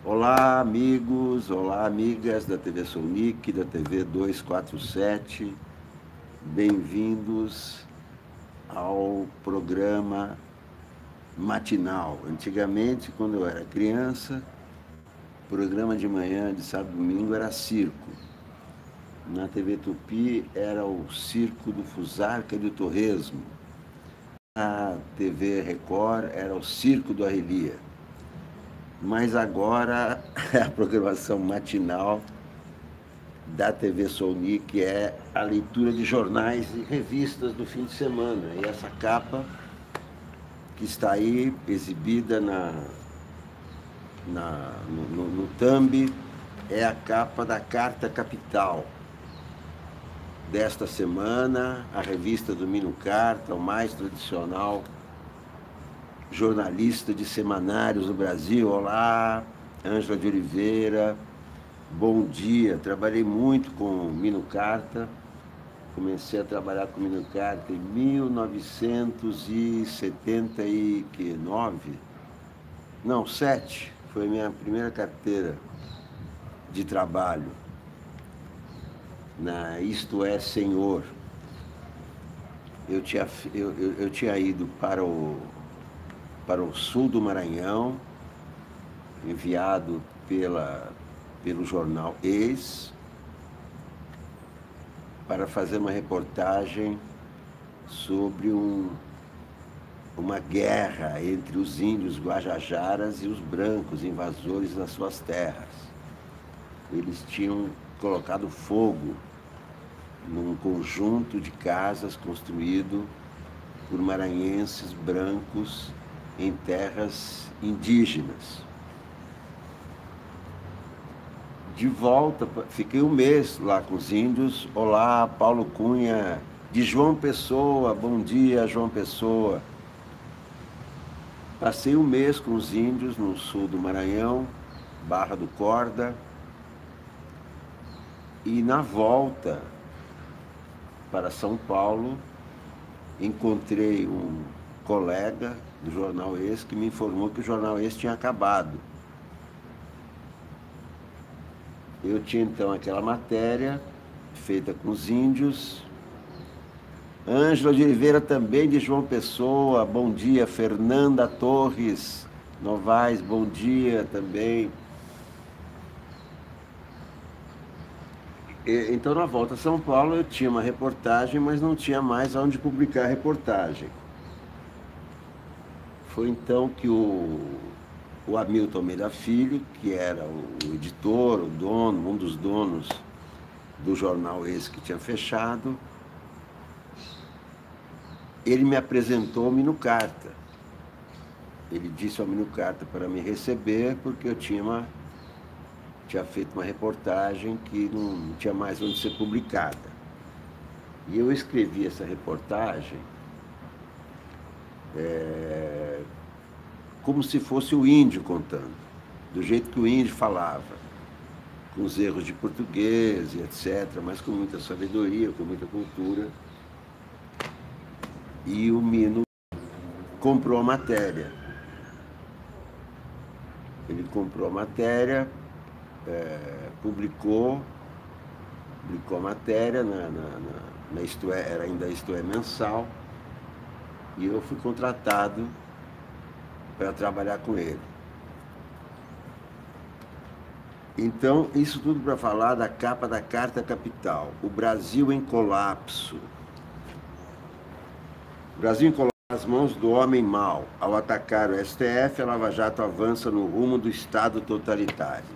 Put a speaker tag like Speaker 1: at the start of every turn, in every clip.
Speaker 1: Olá, amigos, olá, amigas da TV Sonic, da TV 247. Bem-vindos ao programa matinal. Antigamente, quando eu era criança, o programa de manhã, de sábado e domingo, era circo. Na TV Tupi era o Circo do Fusarca e do Torresmo. Na TV Record era o Circo do Arrelia. Mas agora a programação matinal da TV Sonic é a leitura de jornais e revistas do fim de semana. E essa capa que está aí exibida no thumb é a capa da Carta Capital. Desta semana, a revista do Mino Carta, o mais tradicional jornalista de semanários no Brasil. Olá, Ângela de Oliveira, bom dia. Trabalhei muito com Mino Carta. Comecei a trabalhar com Mino Carta em 1979. Não, 7. Foi a minha primeira carteira de trabalho. Na Isto é Senhor. Eu tinha ido para o sul do Maranhão, enviado pelo jornal Ex, para fazer uma reportagem sobre uma guerra entre os índios guajajaras e os brancos invasores nas suas terras. Eles tinham colocado fogo num conjunto de casas construído por maranhenses brancos em terras indígenas. De volta, fiquei um mês lá com os índios. Olá, Paulo Cunha, de João Pessoa, bom dia, João Pessoa. Passei um mês com os índios no sul do Maranhão, Barra do Corda, e na volta para São Paulo, encontrei um colega do jornal Ex que me informou que o jornal Ex tinha acabado. Eu tinha então aquela matéria feita com os índios. Ângela de Oliveira também de João Pessoa, bom dia. Fernanda Torres Novaes, bom dia também. Então, na volta a São Paulo, eu tinha uma reportagem, mas não tinha mais onde publicar a reportagem. Foi então que o Hamilton Almeida Filho, que era o editor, o dono, um dos donos do jornal esse que tinha fechado, ele me apresentou ao Mino Carta. Ele disse ao Mino Carta para me receber, porque eu tinha feito uma reportagem que não tinha mais onde ser publicada. E eu escrevi essa reportagem como se fosse o índio contando, do jeito que o índio falava, com os erros de português e etc., mas com muita sabedoria, com muita cultura. E o Mino comprou a matéria. Ele comprou a matéria, publicou a matéria na Isto É, era ainda Isto É mensal, e eu fui contratado para trabalhar com ele. Então, isso tudo para falar da capa da Carta Capital. O Brasil em colapso. O Brasil em colapso nas mãos do homem mau. Ao atacar o STF, a Lava Jato avança no rumo do Estado totalitário.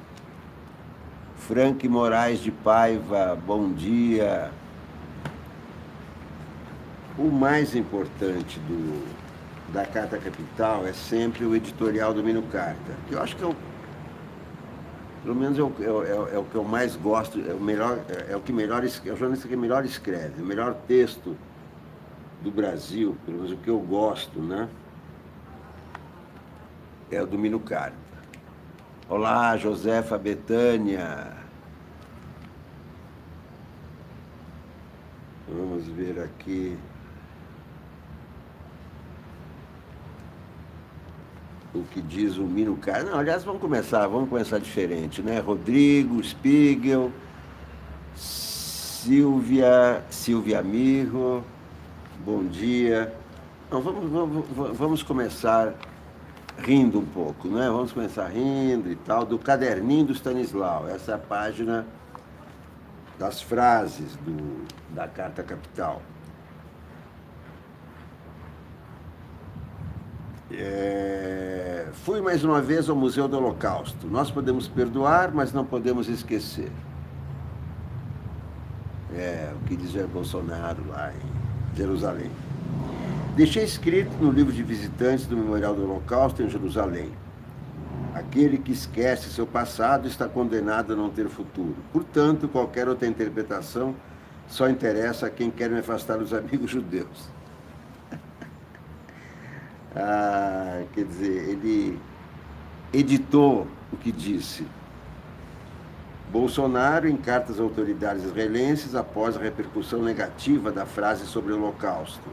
Speaker 1: Frank Moraes de Paiva, bom dia. O mais importante da Carta Capital é sempre o editorial do Mino Carta, que eu acho que pelo menos é o que eu mais gosto, é o melhor, é o jornalista que melhor escreve, o melhor texto do Brasil, pelo menos o que eu gosto, né? É o do Mino Carta. Olá, Josefa Betânia. Vamos ver aqui. o que diz o Mino Carta. Não, aliás, vamos começar diferente, né? Rodrigo, Spiegel, Silvia Mirro, bom dia. Não, vamos começar rindo um pouco, né? Vamos começar rindo e tal, do caderninho do Stanislau. Essa é a página das frases da Carta Capital. Fui mais uma vez ao Museu do Holocausto. Nós podemos perdoar, mas não podemos esquecer. O que diz Jair Bolsonaro lá em Jerusalém. Deixei escrito no livro de visitantes do Memorial do Holocausto em Jerusalém: aquele que esquece seu passado está condenado a não ter futuro. Portanto, qualquer outra interpretação só interessa a quem quer me afastar dos amigos judeus. Quer dizer, ele editou o que disse. Bolsonaro, em cartas às autoridades israelenses, após a repercussão negativa da frase sobre o Holocausto.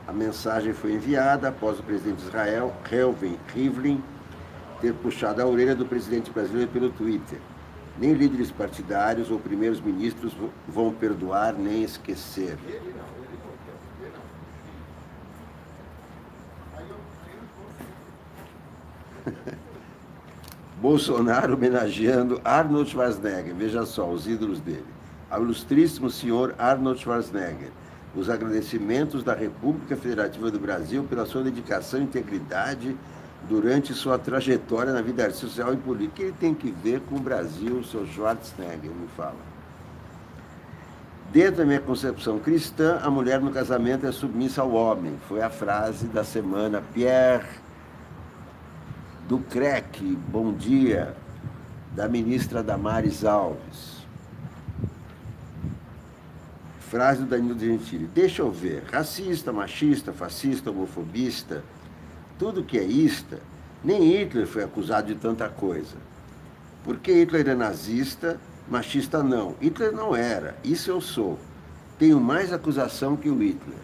Speaker 1: A mensagem foi enviada após o presidente de Israel, Reuven Rivlin, ter puxado a orelha do presidente brasileiro pelo Twitter. Nem líderes partidários ou primeiros ministros vão perdoar nem esquecer. Bolsonaro homenageando Arnold Schwarzenegger. Veja só, os ídolos dele. Ao ilustríssimo senhor Arnold Schwarzenegger, os agradecimentos da República Federativa do Brasil pela sua dedicação e integridade durante sua trajetória na vida social e política. O que ele tem que ver com o Brasil, o seu Schwarzenegger, me fala. Dentro da minha concepção cristã, a mulher no casamento é submissa ao homem. Foi a frase da semana. Pierre do CREC, bom dia, da ministra Damares Alves. Frase do Danilo Gentili: deixa eu ver, racista, machista, fascista, homofobista, tudo que é ista, nem Hitler foi acusado de tanta coisa. Porque Hitler é nazista, machista não. Hitler não era, isso eu sou. Tenho mais acusação que o Hitler.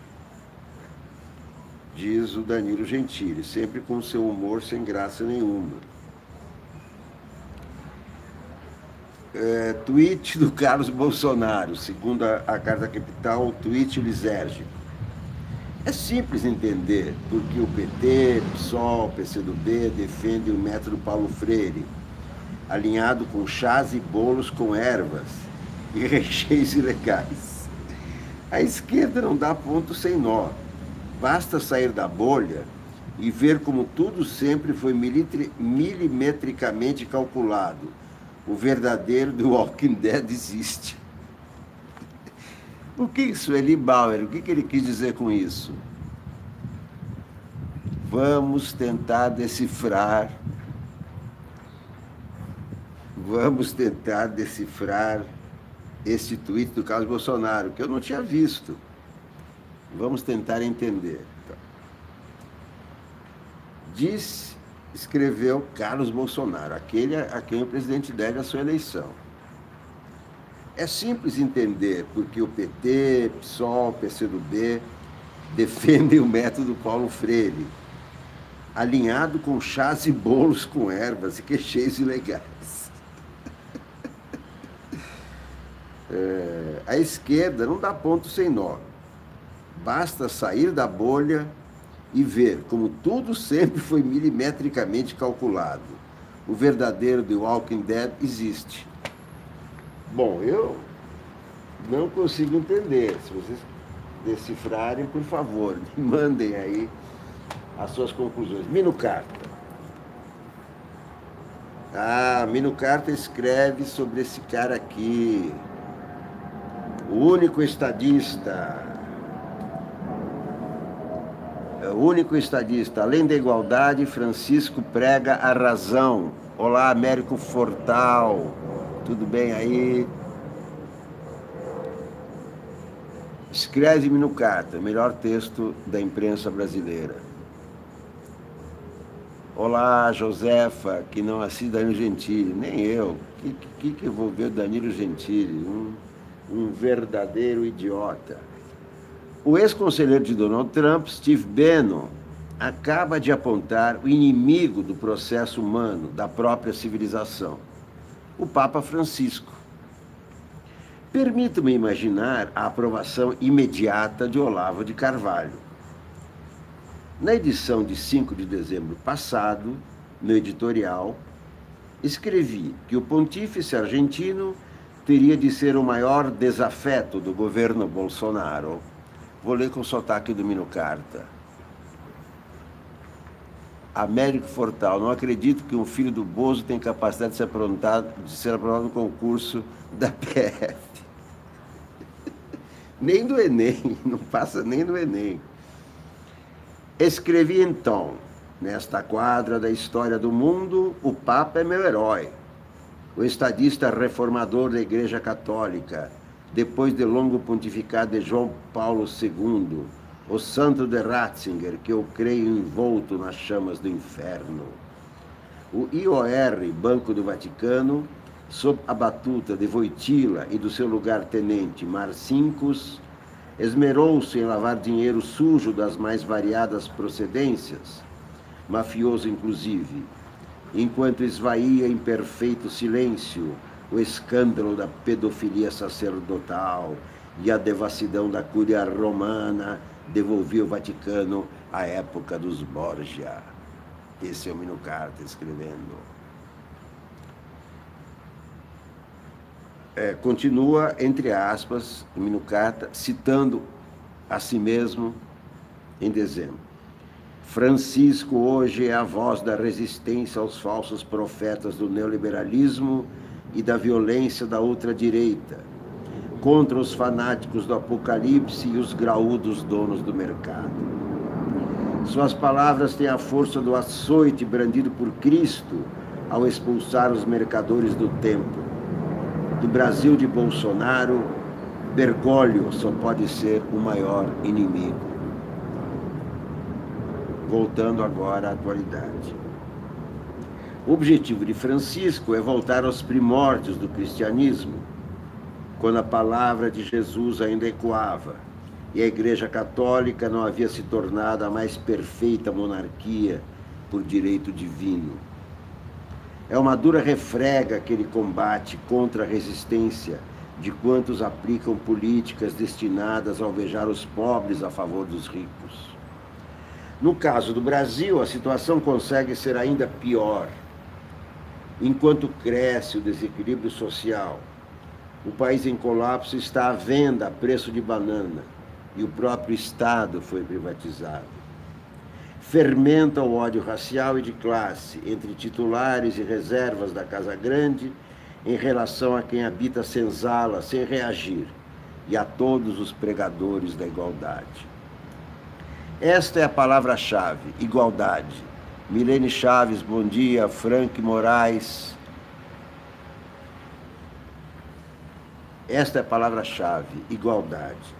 Speaker 1: Diz o Danilo Gentili, sempre com seu humor sem graça nenhuma. Tweet do Carlos Bolsonaro, segundo a Carta Capital, tweet lisérgico. É simples entender porque o PT, PSOL, PCdoB defendem o método Paulo Freire, alinhado com chás e bolos com ervas e recheios ilegais. A esquerda não dá ponto sem nó. Basta sair da bolha e ver como tudo sempre foi milimetricamente calculado. O verdadeiro The Walking Dead existe. O que isso é, Lee Bauer? O que ele quis dizer com isso? Vamos tentar decifrar esse tweet do Carlos Bolsonaro, que eu não tinha visto. Vamos tentar entender. Escreveu Carlos Bolsonaro, aquele a quem o presidente deve a sua eleição. É simples entender porque o PT, PSOL, PCdoB defendem o método Paulo Freire, alinhado com chás e bolos com ervas e queixeiros ilegais. A esquerda não dá ponto sem nó. Basta sair da bolha e ver como tudo sempre foi milimetricamente calculado. O verdadeiro The Walking Dead existe. Bom, eu não consigo entender. Se vocês decifrarem, por favor, me mandem aí as suas conclusões. Mino Carta. Mino Carta escreve sobre esse cara aqui, o único estadista. Além da igualdade, Francisco prega a razão. Olá, Américo Fortal, tudo bem aí? Escreve-me no Carta, melhor texto da imprensa brasileira. Olá, Josefa, que não assiste Danilo Gentili, nem eu. Que eu vou ver Danilo Gentili? Um verdadeiro idiota. O ex-conselheiro de Donald Trump, Steve Bannon, acaba de apontar o inimigo do processo humano, da própria civilização, o Papa Francisco. Permito-me imaginar a aprovação imediata de Olavo de Carvalho. Na edição de 5 de dezembro passado, no editorial, escrevi que o pontífice argentino teria de ser o maior desafeto do governo Bolsonaro. Vou ler com o sotaque do Mino Carta. Américo Fortal, não acredito que um filho do Bozo tenha capacidade de ser aprovado no concurso da PF. Nem do Enem, não passa nem do Enem. Escrevi então, nesta quadra da história do mundo, o Papa é meu herói, o estadista reformador da Igreja Católica, depois de longo pontificado de João Paulo II, o santo de Ratzinger, que eu creio envolto nas chamas do inferno. O IOR, Banco do Vaticano, sob a batuta de Wojtyła e do seu lugar-tenente Marcinkus, esmerou-se em lavar dinheiro sujo das mais variadas procedências, mafioso inclusive, enquanto esvaía em perfeito silêncio o escândalo da pedofilia sacerdotal e a devassidão da Cúria Romana devolvia o Vaticano à época dos Borgia. Esse é o Mino Carta escrevendo. Continua, entre aspas, o Mino Carta, citando a si mesmo em dezembro. Francisco hoje é a voz da resistência aos falsos profetas do neoliberalismo e da violência da ultradireita, contra os fanáticos do apocalipse e os graúdos donos do mercado. Suas palavras têm a força do açoite brandido por Cristo ao expulsar os mercadores do tempo. Do Brasil de Bolsonaro, Bergoglio só pode ser o maior inimigo. Voltando agora à atualidade. O objetivo de Francisco é voltar aos primórdios do cristianismo, quando a palavra de Jesus ainda ecoava e a Igreja Católica não havia se tornado a mais perfeita monarquia por direito divino. É uma dura refrega que ele combate contra a resistência de quantos aplicam políticas destinadas a alvejar os pobres a favor dos ricos. No caso do Brasil, a situação consegue ser ainda pior. Enquanto cresce o desequilíbrio social, o país em colapso está à venda a preço de banana e o próprio Estado foi privatizado. Fermenta o ódio racial e de classe entre titulares e reservas da Casa Grande em relação a quem habita senzala sem reagir e a todos os pregadores da igualdade. Esta é a palavra-chave, igualdade. Milene Chaves, bom dia. Frank Moraes. Esta é a palavra-chave, igualdade.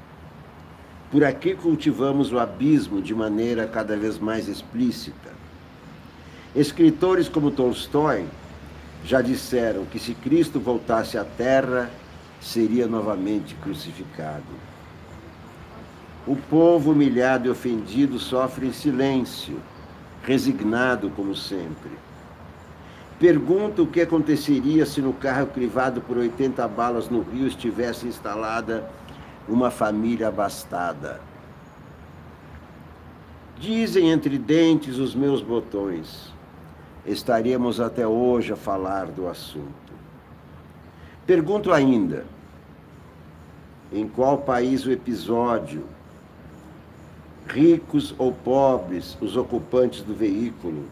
Speaker 1: Por aqui cultivamos o abismo de maneira cada vez mais explícita. Escritores como Tolstói já disseram que se Cristo voltasse à Terra, seria novamente crucificado. O povo humilhado e ofendido sofre em silêncio, resignado como sempre. Pergunta o que aconteceria se no carro crivado por 80 balas no Rio estivesse instalada uma família abastada. Dizem entre dentes os meus botões. Estaríamos até hoje a falar do assunto. Pergunto ainda, em qual país o episódio, ricos ou pobres, os ocupantes do veículo,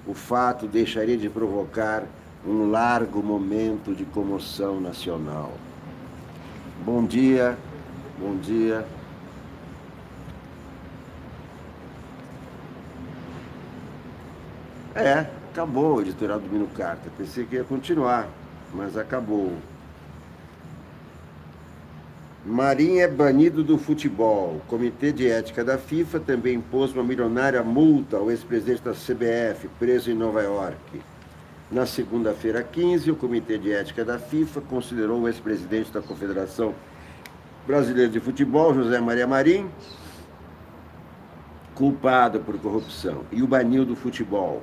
Speaker 1: o fato deixaria de provocar um largo momento de comoção nacional. Bom dia, bom dia. Acabou o editorial do Mino Carta. Pensei que ia continuar, mas acabou. Marinho é banido do futebol. O Comitê de Ética da FIFA também impôs uma milionária multa ao ex-presidente da CBF, preso em Nova York. Na segunda-feira 15, o Comitê de Ética da FIFA considerou o ex-presidente da Confederação Brasileira de Futebol, José Maria Marinho, culpado por corrupção, e o baniu do futebol.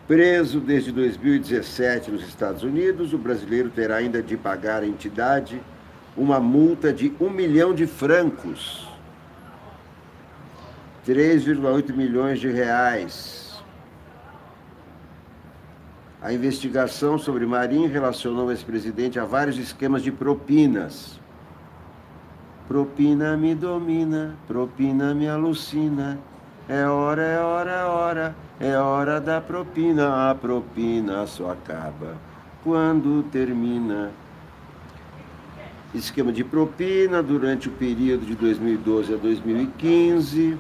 Speaker 1: Preso desde 2017 nos Estados Unidos, o brasileiro terá ainda de pagar à entidade uma multa de 1 milhão de francos, 3,8 milhões de reais. A investigação sobre Marinho relacionou o ex-presidente a vários esquemas de propinas. Propina me domina, propina me alucina. É hora, é hora, é hora, é hora da propina. A propina só acaba quando termina. Esquema de propina durante o período de 2012 a 2015,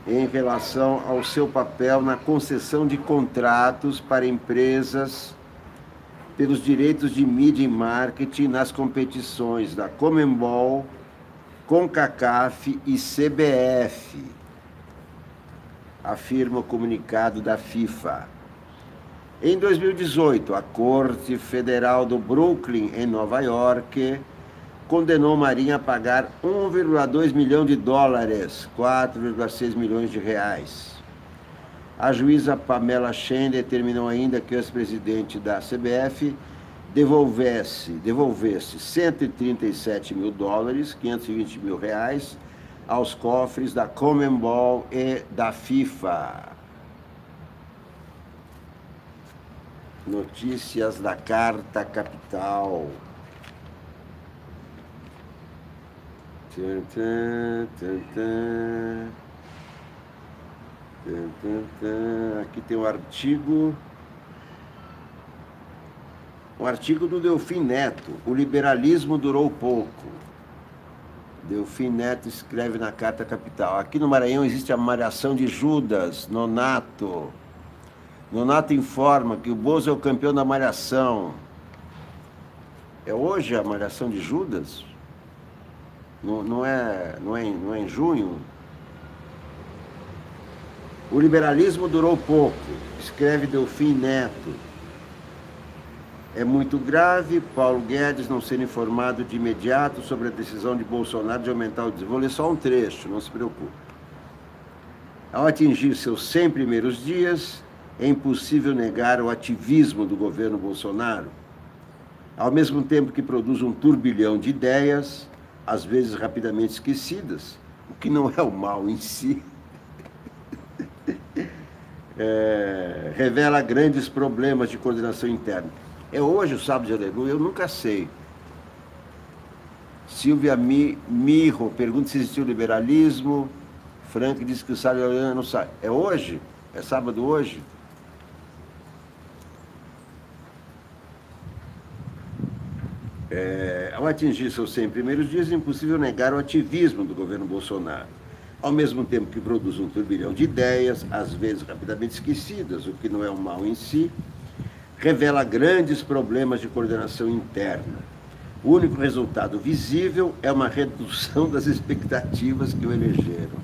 Speaker 1: em relação ao seu papel na concessão de contratos para empresas pelos direitos de mídia e marketing nas competições da Conmebol, CONCACAF e CBF, afirma o comunicado da FIFA. Em 2018, a Corte Federal do Brooklyn, em Nova York, condenou Marinho a pagar 1,2 milhão de dólares, 4,6 milhões de reais. A juíza Pamela Chen determinou ainda que o ex-presidente da CBF devolvesse 137 mil dólares, 520 mil reais, aos cofres da Conmebol e da FIFA. Notícias da Carta Capital. Aqui tem um artigo do Delfim Neto. O liberalismo durou pouco. Delfim Neto escreve na Carta Capital. Aqui no Maranhão existe a malhação de Judas, Nonato. Nonato informa que o Bozo é o campeão da malhação. É hoje a malhação de Judas? Não é em junho? O liberalismo durou pouco, escreve Delfim Neto. É muito grave Paulo Guedes não ser informado de imediato sobre a decisão de Bolsonaro de aumentar o... Vou ler só um trecho, não se preocupe. Ao atingir seus 100 primeiros dias, é impossível negar o ativismo do governo Bolsonaro. Ao mesmo tempo que produz um turbilhão de ideias, às vezes rapidamente esquecidas, o que não é o mal em si, revela grandes problemas de coordenação interna. É hoje o sábado de aleluia? Eu nunca sei. Silvia Mirro pergunta se existiu liberalismo. Frank disse que o sábado de aleluia não sabe. É hoje? É sábado hoje? Ao atingir seus 100 primeiros dias, é impossível negar o ativismo do governo Bolsonaro. Ao mesmo tempo que produz um turbilhão de ideias, às vezes rapidamente esquecidas, o que não é um mal em si, revela grandes problemas de coordenação interna. O único resultado visível é uma redução das expectativas que o elegeram.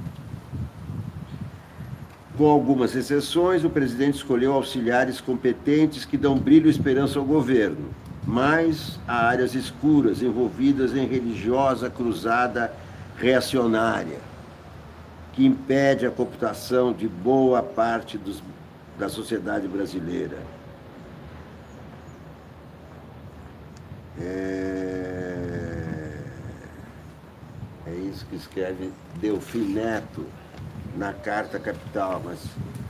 Speaker 1: Com algumas exceções, o presidente escolheu auxiliares competentes que dão brilho e esperança ao governo, mas há áreas escuras envolvidas em religiosa cruzada reacionária, que impede a computação de boa parte da sociedade brasileira. É isso que escreve Delfim Neto na Carta Capital. Mas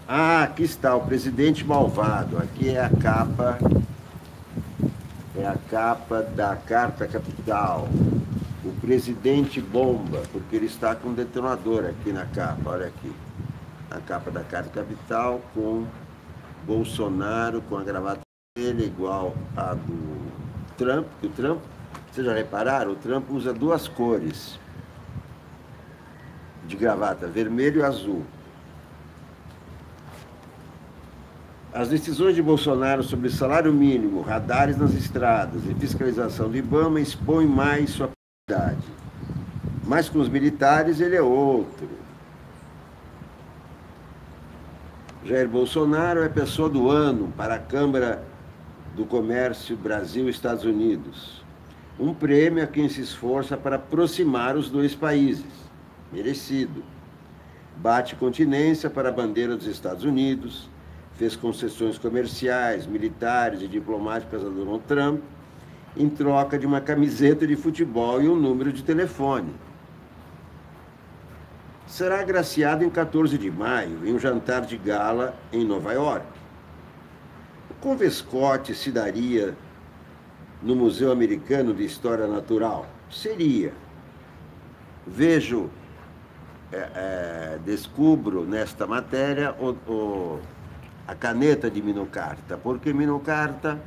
Speaker 1: aqui está o presidente malvado. Aqui é a capa da Carta Capital. O presidente bomba, porque ele está com um detonador aqui na capa. Olha aqui, a capa da Carta Capital com Bolsonaro com a gravata dele igual a do Trump. O Trump, vocês já repararam? O Trump usa duas cores de gravata, vermelho e azul. As decisões de Bolsonaro sobre salário mínimo, radares nas estradas e fiscalização do IBAMA expõem mais sua prioridade. Mas com os militares ele é outro. Jair Bolsonaro é pessoa do ano para a Câmara do Comércio Brasil-Estados Unidos. Um prêmio a quem se esforça para aproximar os dois países. Merecido. Bate continência para a bandeira dos Estados Unidos, fez concessões comerciais, militares e diplomáticas a Donald Trump, em troca de uma camiseta de futebol e um número de telefone. Será agraciado em 14 de maio, em um jantar de gala em Nova York. O Convescote se daria no Museu Americano de História Natural? Seria. Descubro nesta matéria a caneta de Mino Carta, porque Mino Carta,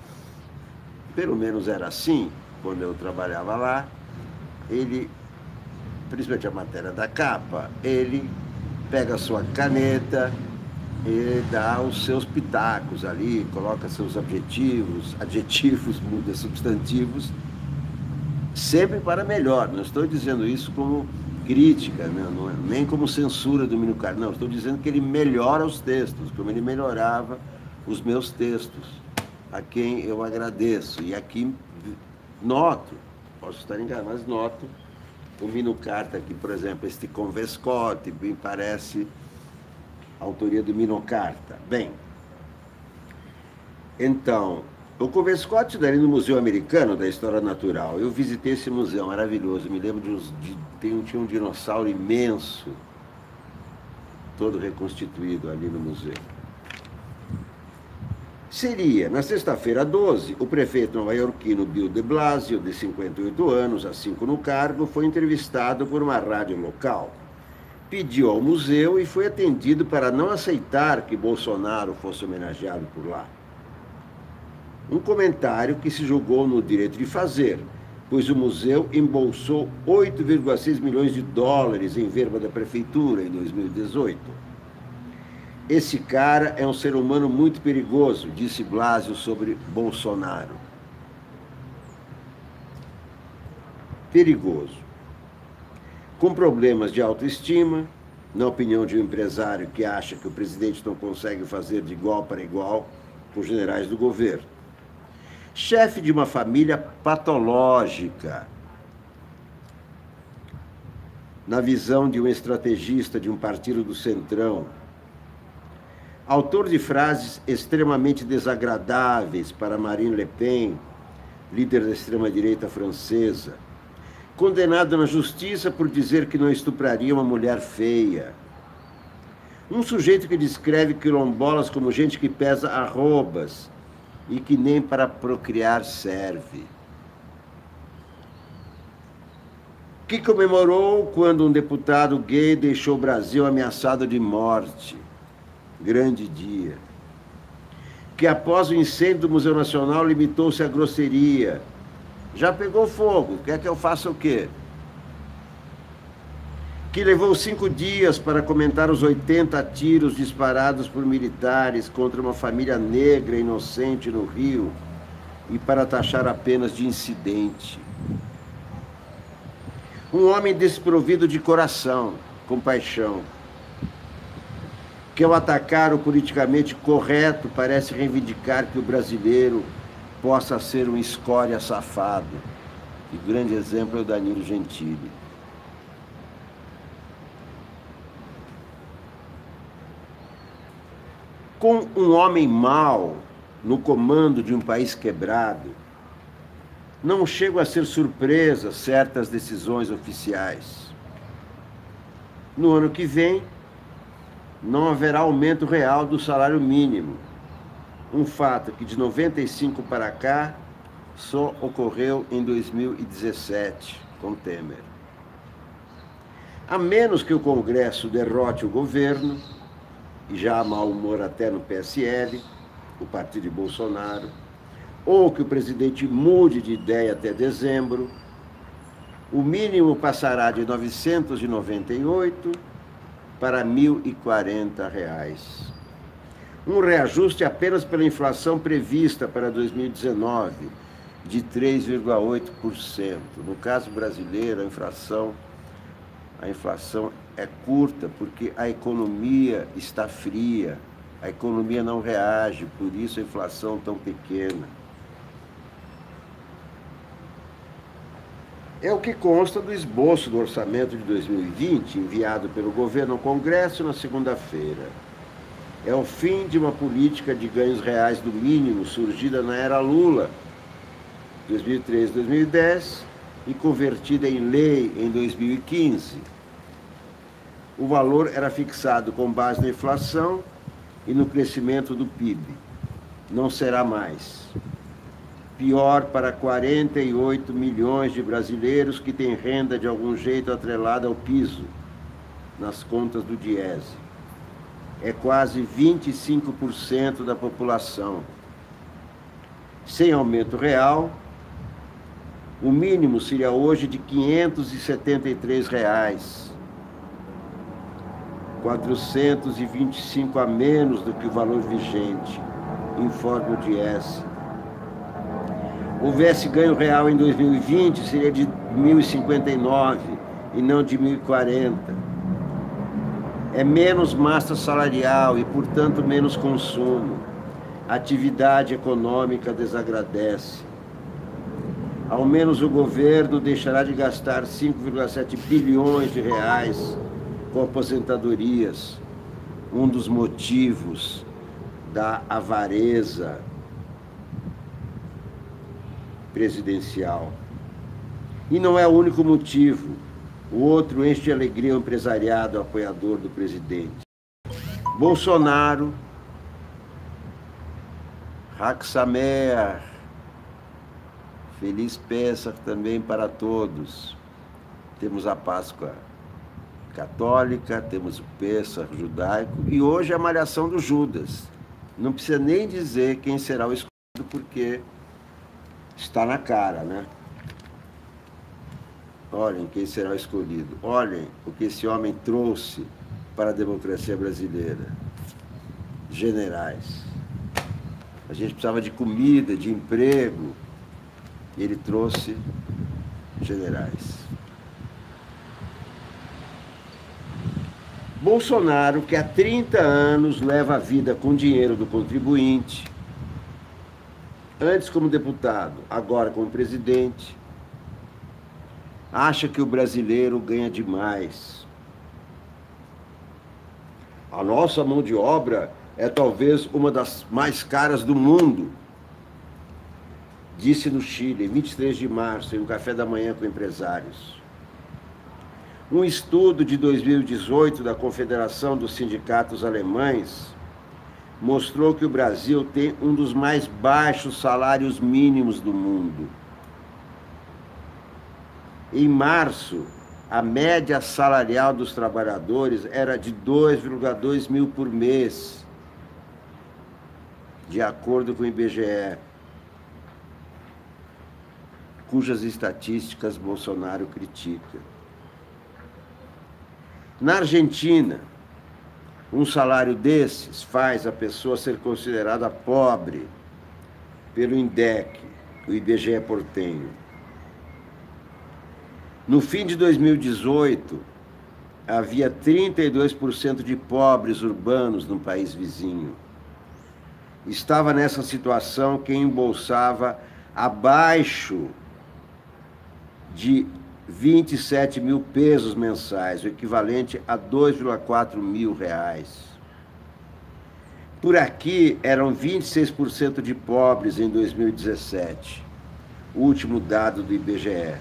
Speaker 1: pelo menos era assim, quando eu trabalhava lá, ele, principalmente a matéria da capa, ele pega a sua caneta e dá os seus pitacos ali, coloca seus adjetivos, muda substantivos, sempre para melhor. Não estou dizendo isso como crítica, não, nem como censura do Mino Carta, não, estou dizendo que ele melhora os textos, como ele melhorava os meus textos, a quem eu agradeço. E aqui noto, posso estar enganado, mas noto o Mino Carta aqui, por exemplo, este Convescote, me parece a autoria do Mino Carta. Bem, então, o Convescote daria no Museu Americano da História Natural. Eu visitei esse museu maravilhoso, me lembro tinha um dinossauro imenso, todo reconstituído ali no museu. Seria, na sexta-feira 12, o prefeito nova-iorquino Bill de Blasio, de 58 anos, há 5 no cargo, foi entrevistado por uma rádio local. Pediu ao museu e foi atendido para não aceitar que Bolsonaro fosse homenageado por lá. Um comentário que se julgou no direito de fazer, pois o museu embolsou 8,6 milhões de dólares em verba da prefeitura em 2018. Esse cara é um ser humano muito perigoso, disse Blasio sobre Bolsonaro. Perigoso. Com problemas de autoestima, na opinião de um empresário que acha que o presidente não consegue fazer de igual para igual com os generais do governo. Chefe de uma família patológica, na visão de um estrategista de um partido do Centrão, autor de frases extremamente desagradáveis para Marine Le Pen, líder da extrema-direita francesa, condenado na justiça por dizer que não estupraria uma mulher feia. Um sujeito que descreve quilombolas como gente que pesa arrobas e que nem para procriar serve. Que comemorou quando um deputado gay deixou o Brasil ameaçado de morte. Grande dia. Que após o incêndio do Museu Nacional limitou-se à grosseria. Já pegou fogo, quer que eu faça o quê? Que levou 5 dias para comentar os 80 tiros disparados por militares contra uma família negra inocente no Rio e para taxar apenas de incidente. Um homem desprovido de coração, compaixão, que ao atacar o politicamente correto parece reivindicar que o brasileiro possa ser um escória safado. E o grande exemplo é o Danilo Gentili. Com um homem mau no comando de um país quebrado, não chegam a ser surpresas certas decisões oficiais. No ano que vem, não haverá aumento real do salário mínimo. Um fato que de 95 para cá só ocorreu em 2017, com Temer. A menos que o Congresso derrote o governo, e já há mau humor até no PSL, o partido de Bolsonaro, ou que o presidente mude de ideia até dezembro, o mínimo passará de R$ 998 para R$ 1.040. Um reajuste apenas pela inflação prevista para 2019, de 3,8%. No caso brasileiro, a inflação é curta porque a economia está fria, a economia não reage, por isso a inflação tão pequena. É o que consta do esboço do orçamento de 2020, enviado pelo governo ao Congresso na segunda-feira. É o fim de uma política de ganhos reais do mínimo surgida na era Lula, 2003-2010, e convertida em lei em 2015. O valor era fixado com base na inflação e no crescimento do PIB. Não será mais. Pior para 48 milhões de brasileiros que têm renda de algum jeito atrelada ao piso, nas contas do Diese. É quase 25% da população. Sem aumento real, o mínimo seria hoje de R$ 573, R$ 425 a menos do que o valor vigente, informa o Diese. Houvesse ganho real em 2020, seria de 1.059 e não de 1.040. É menos massa salarial e, portanto, menos consumo. A atividade econômica desagradece. Ao menos o governo deixará de gastar 5,7 bilhões de reais com aposentadorias, um dos motivos da avareza presidencial. E não é o único motivo. O outro enche de alegria o empresariado apoiador do presidente. Bolsonaro, Hag Sameach, Feliz Pêssach também para todos. Temos a Páscoa católica, temos o Pêssach judaico e hoje a malhação do Judas. Não precisa nem dizer quem será o escolhido, porque está na cara, né? Olhem quem será o escolhido. Olhem o que esse homem trouxe para a democracia brasileira. Generais. A gente precisava de comida, de emprego. E ele trouxe generais. Bolsonaro, que há 30 anos leva a vida com dinheiro do contribuinte, antes como deputado, agora como presidente, acha que o brasileiro ganha demais. A nossa mão de obra é talvez uma das mais caras do mundo, disse no Chile, em 23 de março, em um café da manhã com empresários. Um estudo de 2018 da Confederação dos Sindicatos Alemães mostrou que o Brasil tem um dos mais baixos salários mínimos do mundo. Em março, a média salarial dos trabalhadores era de 2,2 mil por mês, de acordo com o IBGE, cujas estatísticas Bolsonaro critica. Na Argentina, um salário desses faz a pessoa ser considerada pobre pelo INDEC, o IBGE portenho. No fim de 2018, havia 32% de pobres urbanos no país vizinho. Estava nessa situação quem embolsava abaixo de 27 mil pesos mensais, o equivalente a 2,4 mil reais. Por aqui eram 26% de pobres em 2017, o último dado do IBGE.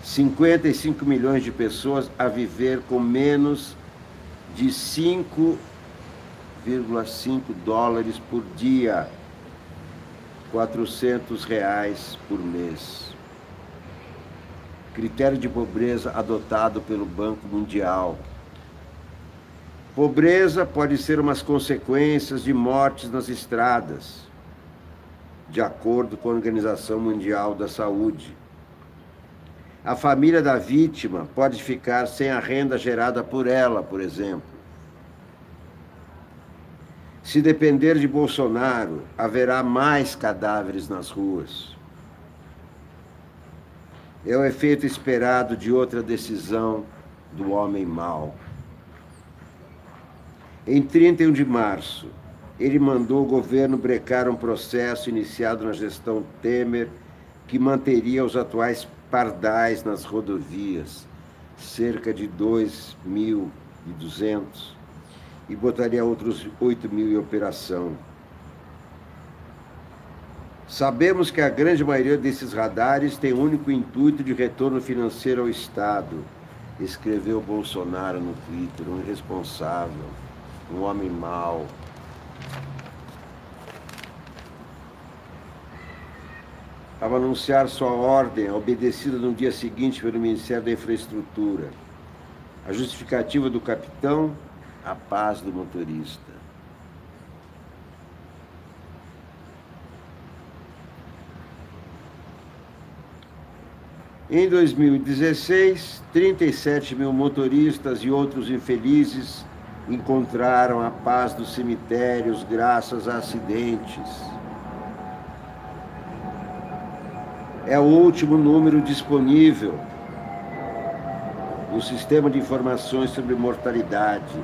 Speaker 1: 55 milhões de pessoas a viver com menos de 5,5 dólares por dia, R$400 por mês. Critério de pobreza adotado pelo Banco Mundial. Pobreza pode ser umas consequências de mortes nas estradas, de acordo com a Organização Mundial da Saúde. A família da vítima pode ficar sem a renda gerada por ela, por exemplo. Se depender de Bolsonaro, haverá mais cadáveres nas ruas. É o efeito esperado de outra decisão do homem mau. Em 31 de março, ele mandou o governo brecar um processo iniciado na gestão Temer que manteria os atuais pardais nas rodovias, cerca de 2.200, e botaria outros 8.000 em operação. Sabemos que a grande maioria desses radares tem o único intuito de retorno financeiro ao Estado, escreveu Bolsonaro no Twitter, um irresponsável, um homem mau. Ao anunciar sua ordem, obedecida no dia seguinte pelo Ministério da Infraestrutura. A justificativa do capitão, a paz do motorista. Em 2016, 37.000 motoristas e outros infelizes encontraram a paz dos cemitérios graças a acidentes. É o último número disponível no Sistema de Informações sobre Mortalidade,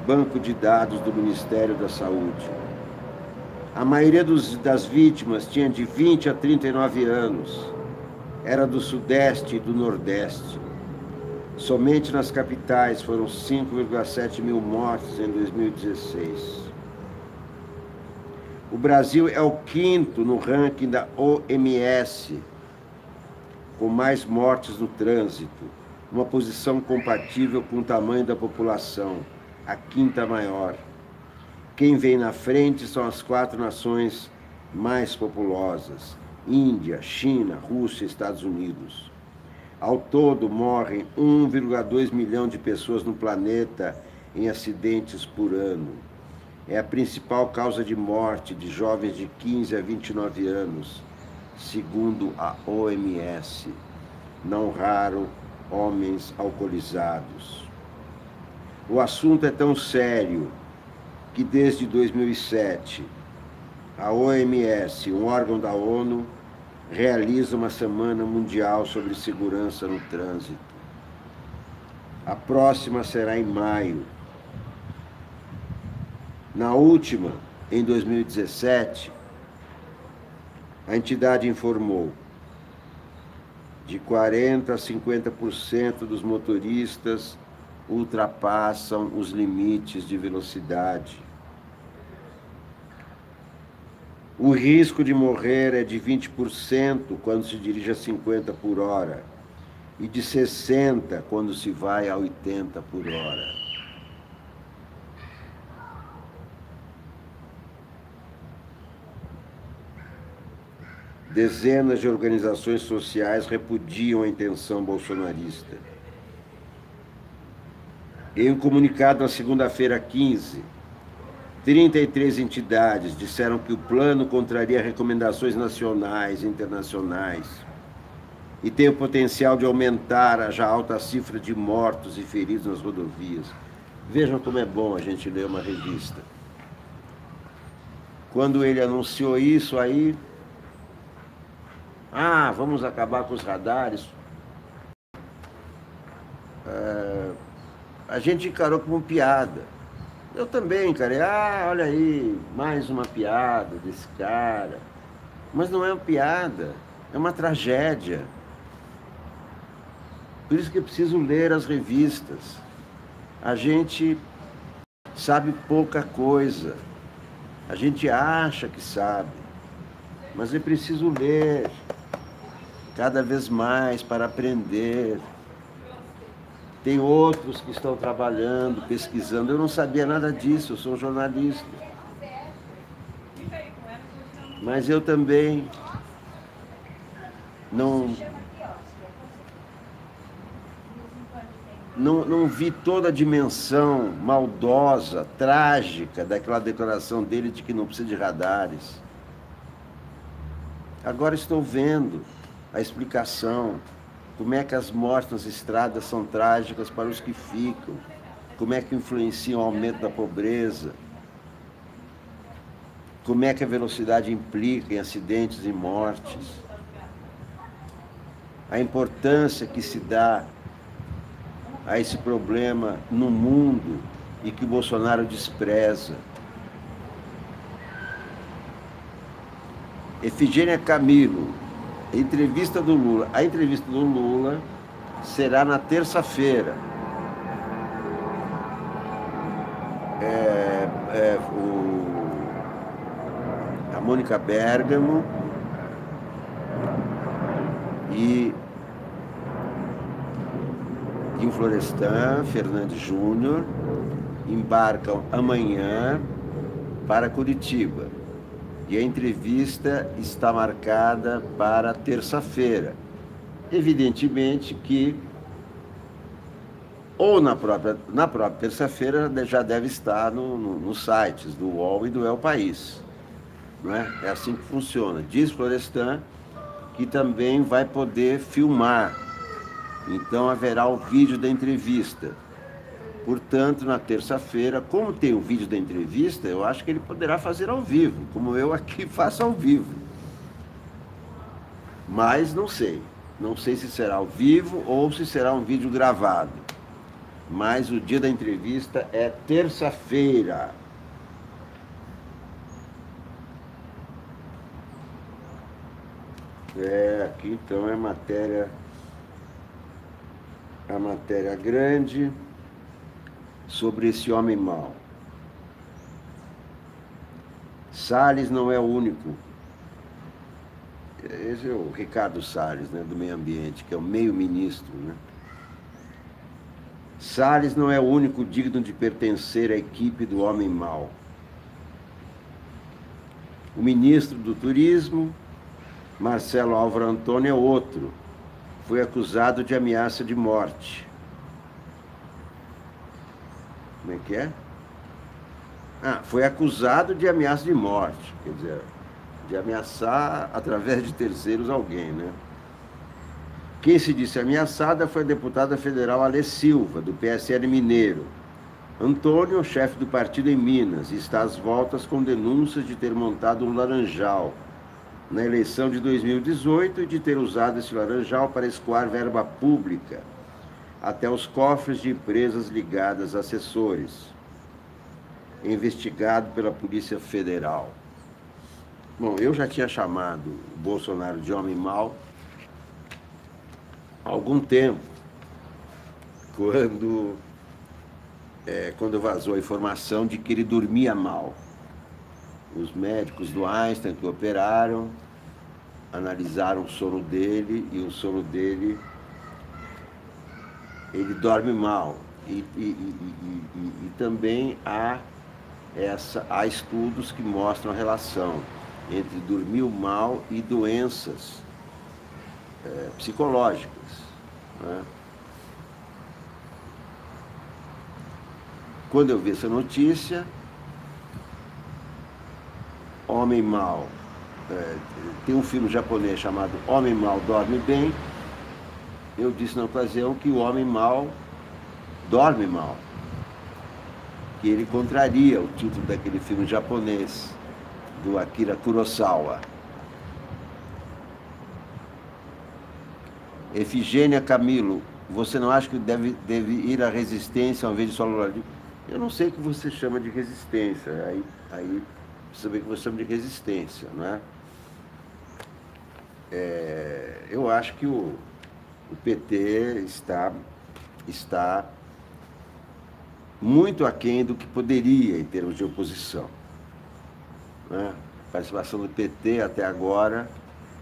Speaker 1: banco de dados do Ministério da Saúde. A maioria das vítimas tinha de 20 a 39 anos. Era do Sudeste e do Nordeste. Somente nas capitais foram 5,7 mil mortes em 2016. O Brasil é o quinto no ranking da OMS, com mais mortes no trânsito, uma posição compatível com o tamanho da população, a quinta maior. Quem vem na frente são as 4 nações mais populosas: Índia, China, Rússia e Estados Unidos. Ao todo, morrem 1,2 milhão de pessoas no planeta em acidentes por ano. É a principal causa de morte de jovens de 15 a 29 anos, segundo a OMS. Não raro, homens alcoolizados. O assunto é tão sério que desde 2007, a OMS, um órgão da ONU, realiza uma Semana Mundial sobre Segurança no Trânsito. A próxima será em maio. Na última, em 2017, a entidade informou de 40% a 50% dos motoristas ultrapassam os limites de velocidade. O risco de morrer é de 20% quando se dirige a 50 por hora e de 60% quando se vai a 80 por hora. Dezenas de organizações sociais repudiam a intenção bolsonarista. Em um comunicado na segunda-feira 15, 33 entidades disseram que o plano contraria recomendações nacionais e internacionais e tem o potencial de aumentar a já alta cifra de mortos e feridos nas rodovias. Vejam como é bom a gente ler uma revista. Quando ele anunciou isso aí, vamos acabar com os radares. A gente encarou como piada. Eu também, cara. Olha aí, mais uma piada desse cara. Mas não é uma piada, é uma tragédia. Por isso que é preciso ler as revistas. A gente sabe pouca coisa. A gente acha que sabe. Mas é preciso ler cada vez mais para aprender. Tem outros que estão trabalhando, pesquisando. Eu não sabia nada disso, eu sou um jornalista. Mas eu também não vi toda a dimensão maldosa, trágica daquela declaração dele de que não precisa de radares. Agora estou vendo a explicação. Como é que as mortes nas estradas são trágicas para os que ficam? Como é que influenciam o aumento da pobreza? Como é que a velocidade implica em acidentes e mortes? A importância que se dá a esse problema no mundo e que o Bolsonaro despreza. Efigênia Camilo, Entrevista do Lula. A entrevista do Lula será na terça-feira. A Mônica Bergamo e Kim Florestan, Fernandes Júnior, embarcam amanhã para Curitiba. E a entrevista está marcada para terça-feira. Evidentemente que, ou na própria terça-feira, já deve estar nos sites do UOL e do El País. Não é? É assim que funciona. Diz Florestan que também vai poder filmar. Então haverá o vídeo da entrevista. Portanto, na terça-feira, como tem o vídeo da entrevista, eu acho que ele poderá fazer ao vivo, como eu aqui faço ao vivo. Mas não sei. Não sei se será ao vivo ou se será um vídeo gravado. Mas o dia da entrevista é terça-feira. Aqui então é a matéria grande sobre esse homem mau. Salles não é o único. Esse é o Ricardo Salles, né, do Meio Ambiente, que é o meio-ministro, né? Salles não é o único digno de pertencer à equipe do homem mau. O ministro do Turismo, Marcelo Álvaro Antônio, é outro. Foi acusado de ameaça de morte. Como é que é? Foi acusado de ameaça de morte. Quer dizer, de ameaçar através de terceiros alguém, né? Quem se disse ameaçada foi a deputada federal Alê Silva, do PSL mineiro. Antônio, chefe do partido em Minas, está às voltas com denúncias de ter montado um laranjal na eleição de 2018 e de ter usado esse laranjal para escoar verba pública até os cofres de empresas ligadas a assessores. Investigado pela Polícia Federal. Bom, eu já tinha chamado o Bolsonaro de homem mau há algum tempo, quando vazou a informação de que ele dormia mal. Os médicos do Einstein que operaram analisaram o sono dele e o sono dele, ele dorme mal. E também há estudos que mostram a relação entre dormir mal e doenças psicológicas, né? Quando eu vi essa notícia, Homem Mau, tem um filme japonês chamado Homem Mau Dorme Bem, eu disse na ocasião que o homem mau dorme mal, que ele contraria o título daquele filme japonês, do Akira Kurosawa. Efigênia Camilo, você não acha que deve ir à resistência ao invés de solo? Eu não sei o que você chama de resistência, aí precisa ver o que você chama de resistência, não é? Eu acho que o PT está muito aquém do que poderia em termos de oposição, né? A participação do PT até agora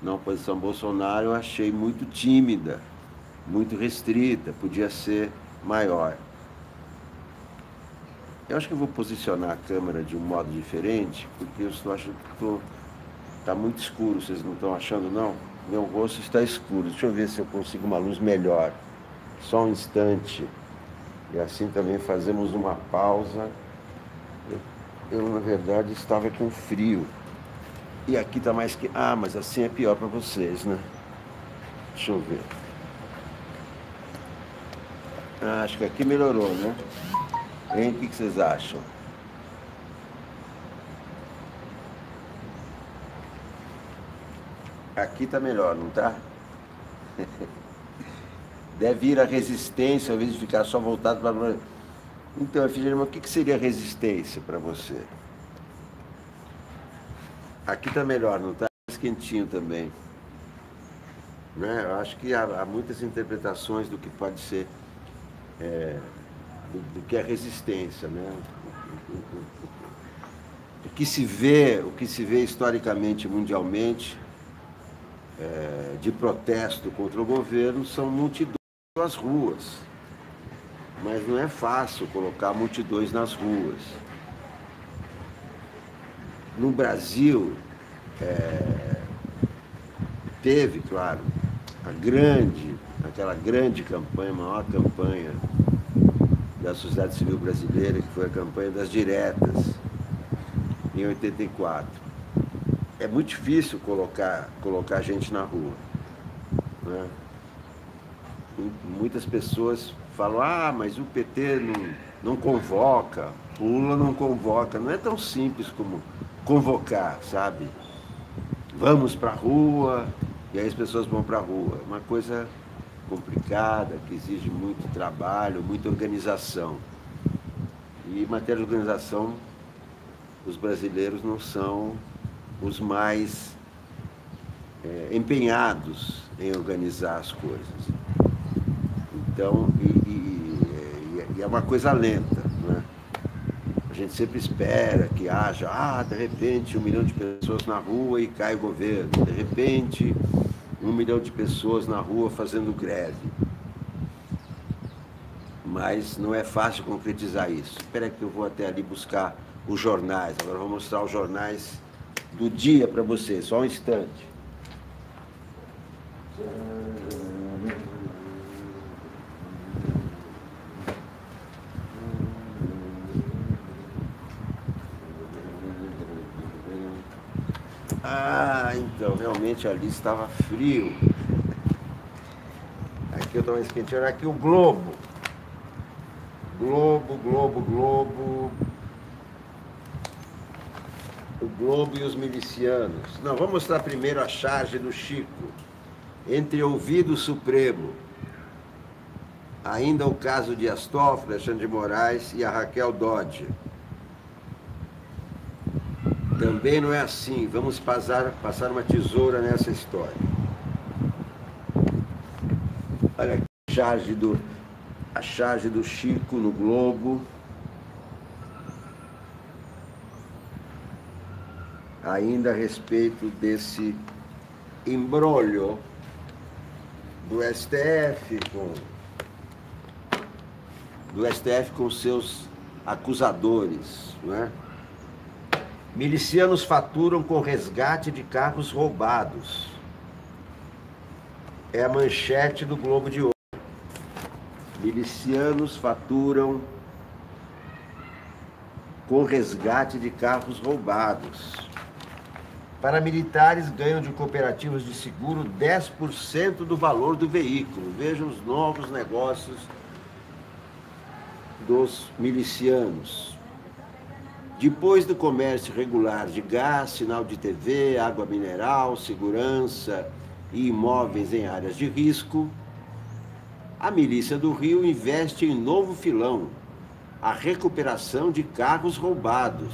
Speaker 1: na oposição a Bolsonaro eu achei muito tímida, muito restrita, podia ser maior. Eu acho que eu vou posicionar a câmera de um modo diferente, porque eu estou achando que está muito escuro, vocês não estão achando não? Meu rosto está escuro, deixa eu ver se eu consigo uma luz melhor, só um instante, e assim também fazemos uma pausa. Eu na verdade estava com frio, e aqui está mais que... mas assim é pior para vocês, né? Deixa eu ver. Acho que aqui melhorou, né? Hein? O que vocês acham? Aqui está melhor, não está? Deve ir à resistência, ao invés de ficar só voltado para... Então, Efigênia, mas o que seria resistência para você? Aqui está melhor, não está? Mais quentinho também. né? Eu acho que há muitas interpretações do que pode ser, do que é resistência, né? O que se vê historicamente, mundialmente, de protesto contra o governo são multidões nas ruas. Mas não é fácil colocar multidões nas ruas. No Brasil, teve, claro, aquela grande campanha, a maior campanha da sociedade civil brasileira, que foi a campanha das diretas, em 84. É muito difícil colocar gente na rua, né? Muitas pessoas falam, mas o PT não convoca, o Lula não convoca. Não é tão simples como convocar, sabe? Vamos para a rua, e aí as pessoas vão para a rua. É uma coisa complicada, que exige muito trabalho, muita organização. E em matéria de organização, os brasileiros não são os mais empenhados em organizar as coisas. Então, e é uma coisa lenta, né? A gente sempre espera que haja, de repente, 1 milhão de pessoas na rua e cai o governo. De repente, 1 milhão de pessoas na rua fazendo greve. Mas não é fácil concretizar isso. Espera aí que eu vou até ali buscar os jornais. Agora eu vou mostrar os jornais do dia para vocês, só um instante. Então, realmente ali estava frio. Aqui eu estava esquentando. Aqui o Globo. Globo. O Globo e os milicianos. Não, vamos mostrar primeiro a charge do Chico. Entre ouvido Supremo. Ainda o caso de Dias Toffoli, Alexandre de Moraes e a Raquel Dodge. Também não é assim. Vamos passar uma tesoura nessa história. Olha aqui a charge do Chico no Globo. Ainda a respeito desse imbróglio do STF com seus acusadores, não é? Milicianos faturam com resgate de carros roubados. É a manchete do Globo de hoje. Milicianos faturam com resgate de carros roubados. Paramilitares ganham de cooperativas de seguro 10% do valor do veículo. Vejam os novos negócios dos milicianos. Depois do comércio regular de gás, sinal de TV, água mineral, segurança e imóveis em áreas de risco, a Milícia do Rio investe em novo filão, a recuperação de carros roubados.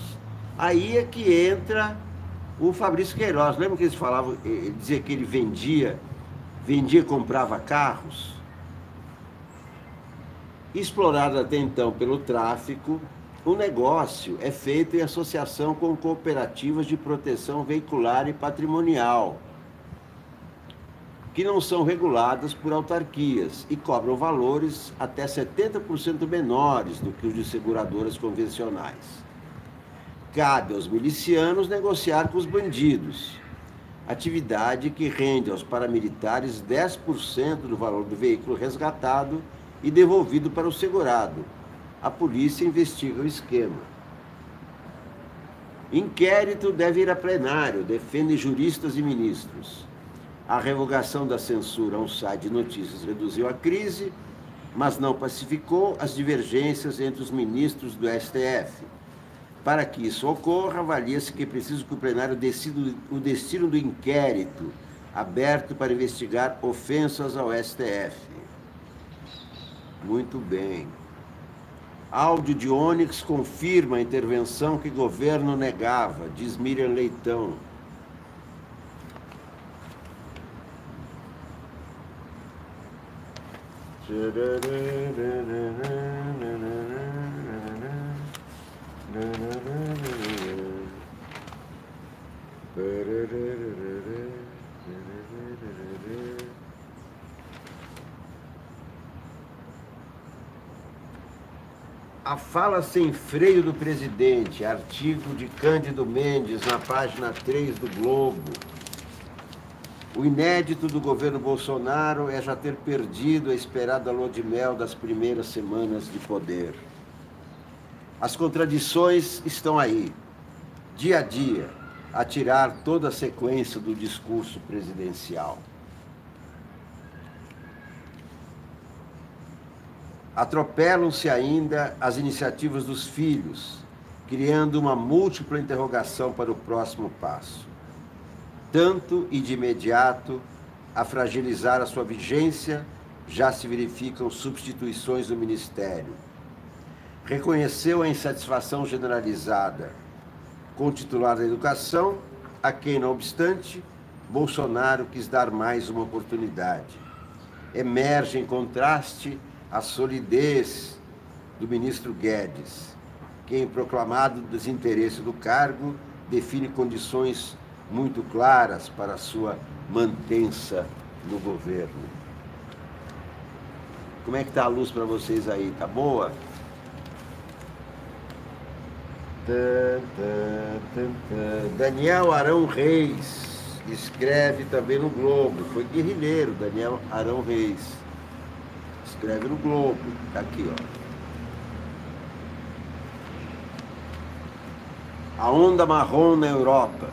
Speaker 1: Aí é que entra o Fabrício Queiroz. Lembra que eles falavam, ele dizia que ele vendia e comprava carros? Explorado até então pelo tráfico, o negócio é feito em associação com cooperativas de proteção veicular e patrimonial, que não são reguladas por autarquias e cobram valores até 70% menores do que os de seguradoras convencionais. Cabe aos milicianos negociar com os bandidos, atividade que rende aos paramilitares 10% do valor do veículo resgatado e devolvido para o segurado. A polícia investiga o esquema. Inquérito deve ir a plenário, defendem juristas e ministros. A revogação da censura a um site de notícias reduziu a crise, mas não pacificou as divergências entre os ministros do STF. Para que isso ocorra, avalia-se que é preciso que o plenário decida o destino do inquérito aberto para investigar ofensas ao STF. Muito bem. Áudio de Onyx confirma a intervenção que o governo negava, diz Miriam Leitão. A fala sem freio do presidente, artigo de Cândido Mendes, na página 3 do Globo. O inédito do governo Bolsonaro é já ter perdido a esperada lua de mel das primeiras semanas de poder. As contradições estão aí, dia a dia, a tirar toda a sequência do discurso presidencial. Atropelam-se ainda as iniciativas dos filhos, criando uma múltipla interrogação para o próximo passo. Tanto e de imediato, a fragilizar a sua vigência, já se verificam substituições no ministério. Reconheceu a insatisfação generalizada com o titular da educação, a quem, não obstante, Bolsonaro quis dar mais uma oportunidade. Emerge em contraste a solidez do ministro Guedes, que, em proclamado desinteresse do cargo, define condições muito claras para a sua mantença no governo. Como é que está a luz para vocês aí? Tá boa? Daniel Arão Reis escreve também no Globo. Foi guerrilheiro, Daniel Arão Reis. Escreve no Globo. Tá aqui, ó. A onda marrom na Europa.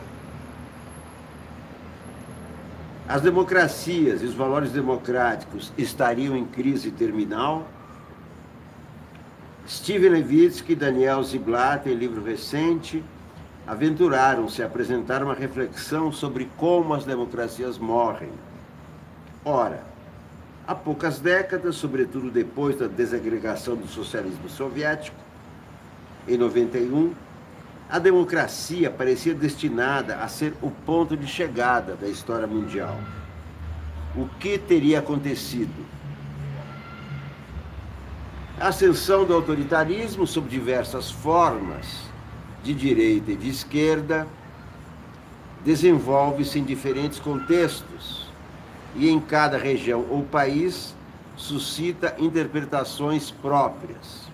Speaker 1: As democracias e os valores democráticos estariam em crise terminal? Steven Levitsky e Daniel Ziblatt, em livro recente, aventuraram-se a apresentar uma reflexão sobre como as democracias morrem. Ora, há poucas décadas, sobretudo depois da desagregação do socialismo soviético, em 91, a democracia parecia destinada a ser o ponto de chegada da história mundial. O que teria acontecido? A ascensão do autoritarismo sob diversas formas, de direita e de esquerda, desenvolve-se em diferentes contextos e em cada região ou país suscita interpretações próprias.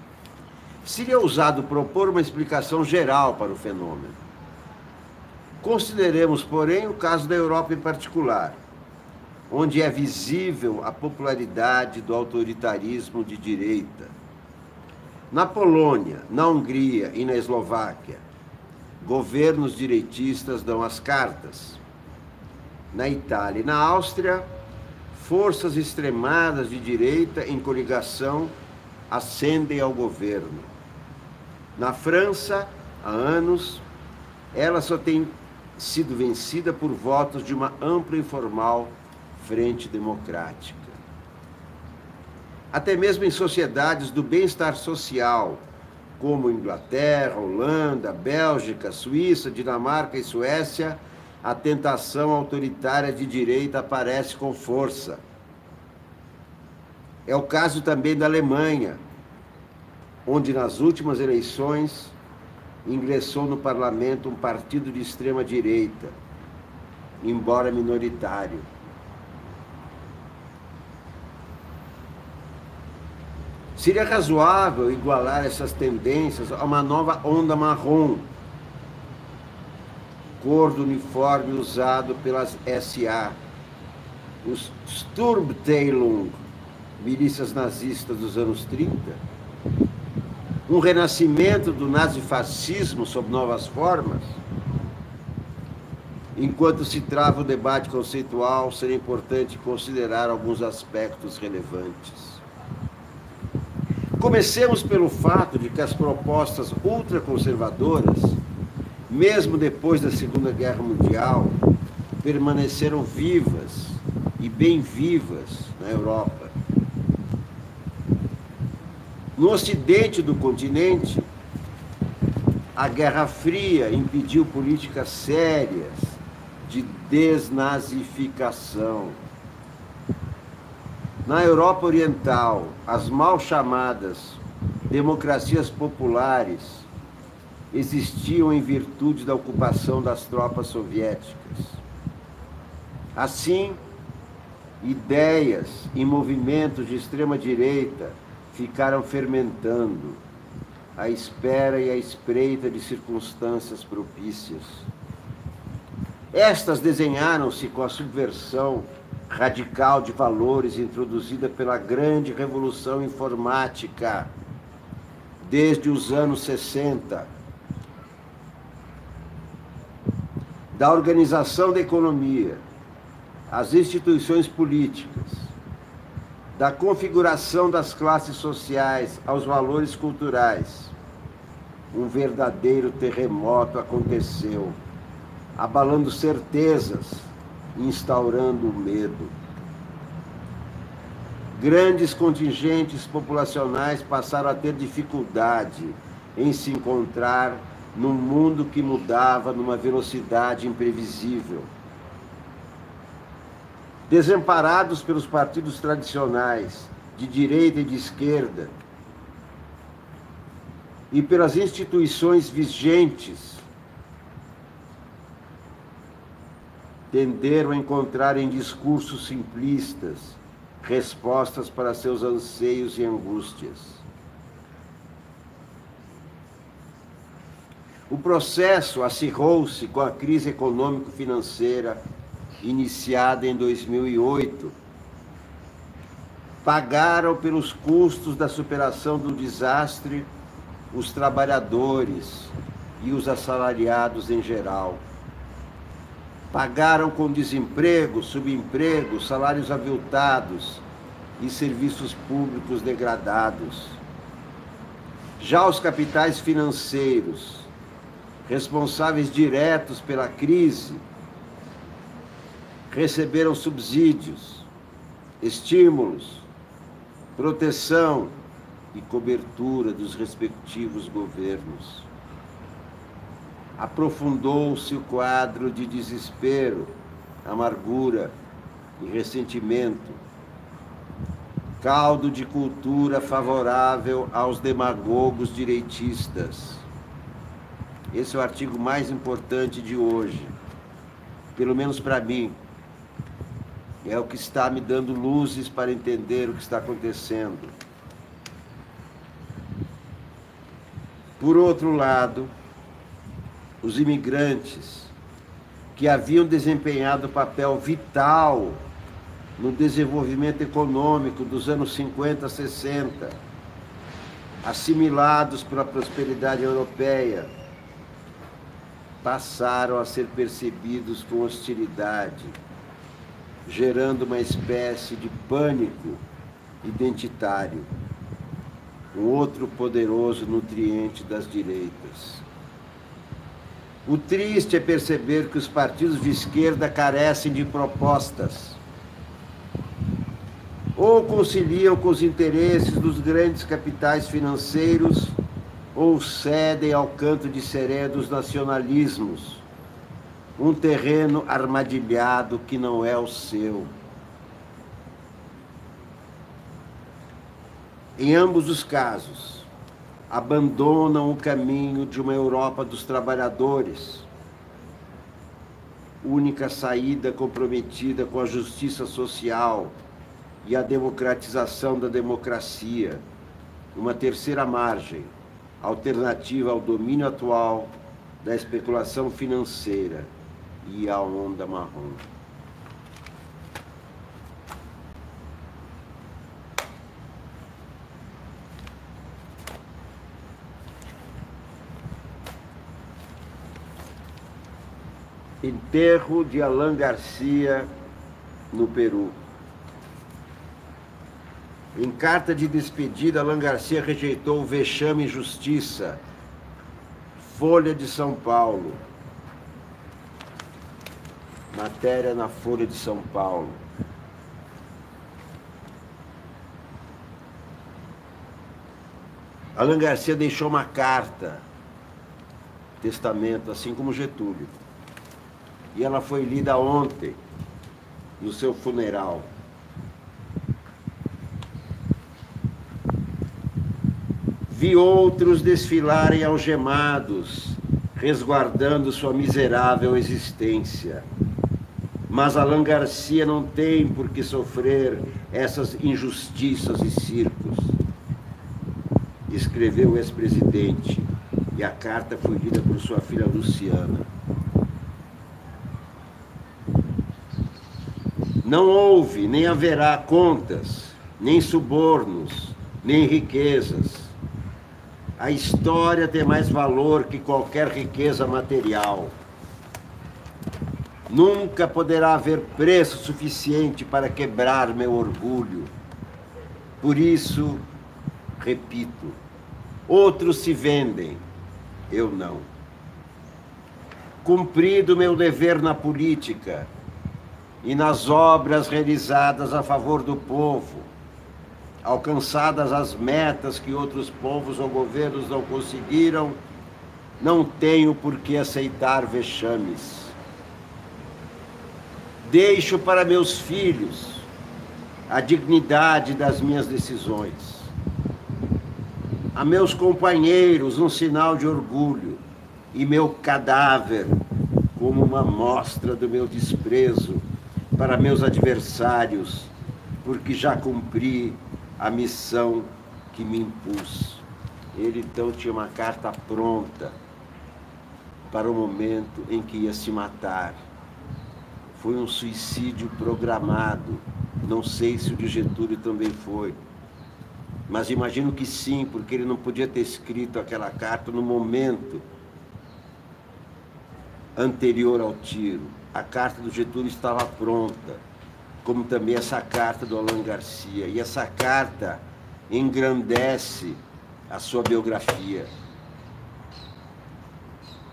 Speaker 1: Seria ousado propor uma explicação geral para o fenômeno. Consideremos, porém, o caso da Europa em particular, onde é visível a popularidade do autoritarismo de direita. Na Polônia, na Hungria e na Eslováquia, governos direitistas dão as cartas. Na Itália e na Áustria, forças extremadas de direita em coligação ascendem ao governo. Na França, há anos, ela só tem sido vencida por votos de uma ampla e informal frente democrática. Até mesmo em sociedades do bem-estar social, como Inglaterra, Holanda, Bélgica, Suíça, Dinamarca e Suécia, a tentação autoritária de direita aparece com força. É o caso também da Alemanha, onde nas últimas eleições ingressou no parlamento um partido de extrema-direita, embora minoritário. Seria razoável igualar essas tendências a uma nova onda marrom, cor do uniforme usado pelas SA, os Sturmabteilung, milícias nazistas dos anos 30, um renascimento do nazifascismo sob novas formas. Enquanto se trava o debate conceitual, seria importante considerar alguns aspectos relevantes. Comecemos pelo fato de que as propostas ultraconservadoras, mesmo depois da Segunda Guerra Mundial, permaneceram vivas e bem vivas na Europa. No ocidente do continente, a Guerra Fria impediu políticas sérias de desnazificação. Na Europa Oriental, as mal chamadas democracias populares existiam em virtude da ocupação das tropas soviéticas. Assim, ideias e movimentos de extrema-direita ficaram fermentando, à espera e à espreita de circunstâncias propícias. Estas desenharam-se com a subversão radical de valores introduzida pela grande revolução informática desde os anos 60, da organização da economia, as instituições políticas, da configuração das classes sociais aos valores culturais. Um verdadeiro terremoto aconteceu, abalando certezas, instaurando o medo. Grandes contingentes populacionais passaram a ter dificuldade em se encontrar num mundo que mudava numa velocidade imprevisível. Desamparados pelos partidos tradicionais, de direita e de esquerda, e pelas instituições vigentes, tenderam a encontrar em discursos simplistas respostas para seus anseios e angústias. O processo acirrou-se com a crise econômico-financeira iniciada em 2008. Pagaram pelos custos da superação do desastre os trabalhadores e os assalariados em geral. Pagaram com desemprego, subemprego, salários aviltados e serviços públicos degradados. Já os capitais financeiros, responsáveis diretos pela crise, receberam subsídios, estímulos, proteção e cobertura dos respectivos governos. Aprofundou-se o quadro de desespero, amargura e ressentimento, caldo de cultura favorável aos demagogos direitistas. Esse é o artigo mais importante de hoje, pelo menos para mim. É o que está me dando luzes para entender o que está acontecendo. Por outro lado, os imigrantes, que haviam desempenhado papel vital no desenvolvimento econômico dos anos 50, 60, assimilados pela prosperidade europeia, passaram a ser percebidos com hostilidade, gerando uma espécie de pânico identitário, um outro poderoso nutriente das direitas. O triste é perceber que os partidos de esquerda carecem de propostas, ou conciliam com os interesses dos grandes capitais financeiros, ou cedem ao canto de sereia dos nacionalismos, um terreno armadilhado que não é o seu. Em ambos os casos, abandonam o caminho de uma Europa dos trabalhadores, única saída comprometida com a justiça social e a democratização da democracia, uma terceira margem, alternativa ao domínio atual da especulação financeira e à onda marrom. Enterro de Alan Garcia no Peru. Em carta de despedida, Alan Garcia rejeitou o vexame e justiça. Folha de São Paulo. Matéria na Folha de São Paulo. Alan Garcia deixou uma carta, testamento, assim como Getúlio. E ela foi lida ontem, no seu funeral. Vi outros desfilarem algemados, resguardando sua miserável existência. Mas Alan Garcia não tem por que sofrer essas injustiças e circos. Escreveu o ex-presidente, e a carta foi lida por sua filha Luciana. Não houve, nem haverá contas, nem subornos, nem riquezas. A história tem mais valor que qualquer riqueza material. Nunca poderá haver preço suficiente para quebrar meu orgulho. Por isso, repito, outros se vendem, eu não. Cumprido meu dever na política e nas obras realizadas a favor do povo, alcançadas as metas que outros povos ou governos não conseguiram, não tenho por que aceitar vexames. Deixo para meus filhos a dignidade das minhas decisões. A meus companheiros um sinal de orgulho e meu cadáver como uma mostra do meu desprezo para meus adversários, porque já cumpri a missão que me impus. Ele então tinha uma carta pronta para o momento em que ia se matar. Foi um suicídio programado. Não sei se o de Getúlio também foi. Mas imagino que sim, porque ele não podia ter escrito aquela carta no momento anterior ao tiro. A carta do Getúlio estava pronta, como também essa carta do Alan Garcia. E essa carta engrandece a sua biografia.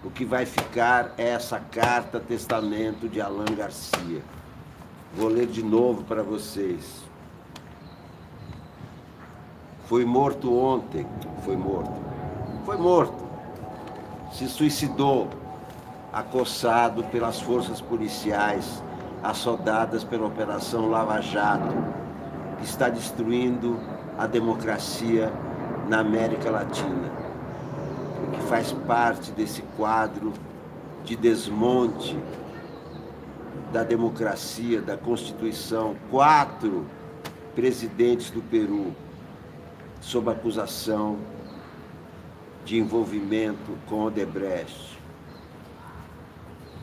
Speaker 1: O que vai ficar é essa carta testamento de Alan Garcia. Vou ler de novo para vocês. Foi morto ontem. Foi morto. Foi morto. Se suicidou, acossado pelas forças policiais, assodadas pela Operação Lava Jato, que está destruindo a democracia na América Latina. Que faz parte desse quadro de desmonte da democracia, da Constituição. 4 presidentes do Peru sob acusação de envolvimento com Odebrecht.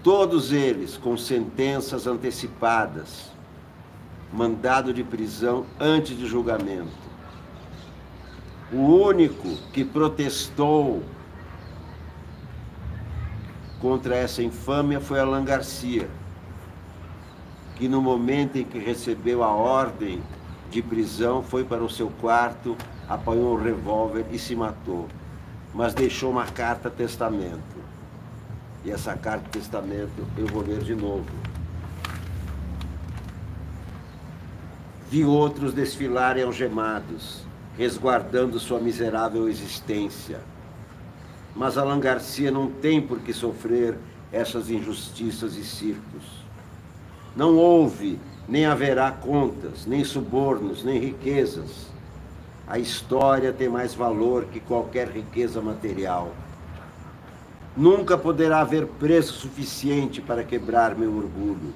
Speaker 1: Todos eles com sentenças antecipadas, mandado de prisão antes de julgamento. O único que protestou contra essa infâmia foi Alan Garcia, que no momento em que recebeu a ordem de prisão, foi para o seu quarto, apanhou um revólver e se matou. Mas deixou uma carta testamento. E essa carta testamento eu vou ler de novo. Vi outros desfilarem algemados, resguardando sua miserável existência. Mas Alan Garcia não tem por que sofrer essas injustiças e circos. Não houve, nem haverá contas, nem subornos, nem riquezas. A história tem mais valor que qualquer riqueza material. Nunca poderá haver preço suficiente para quebrar meu orgulho.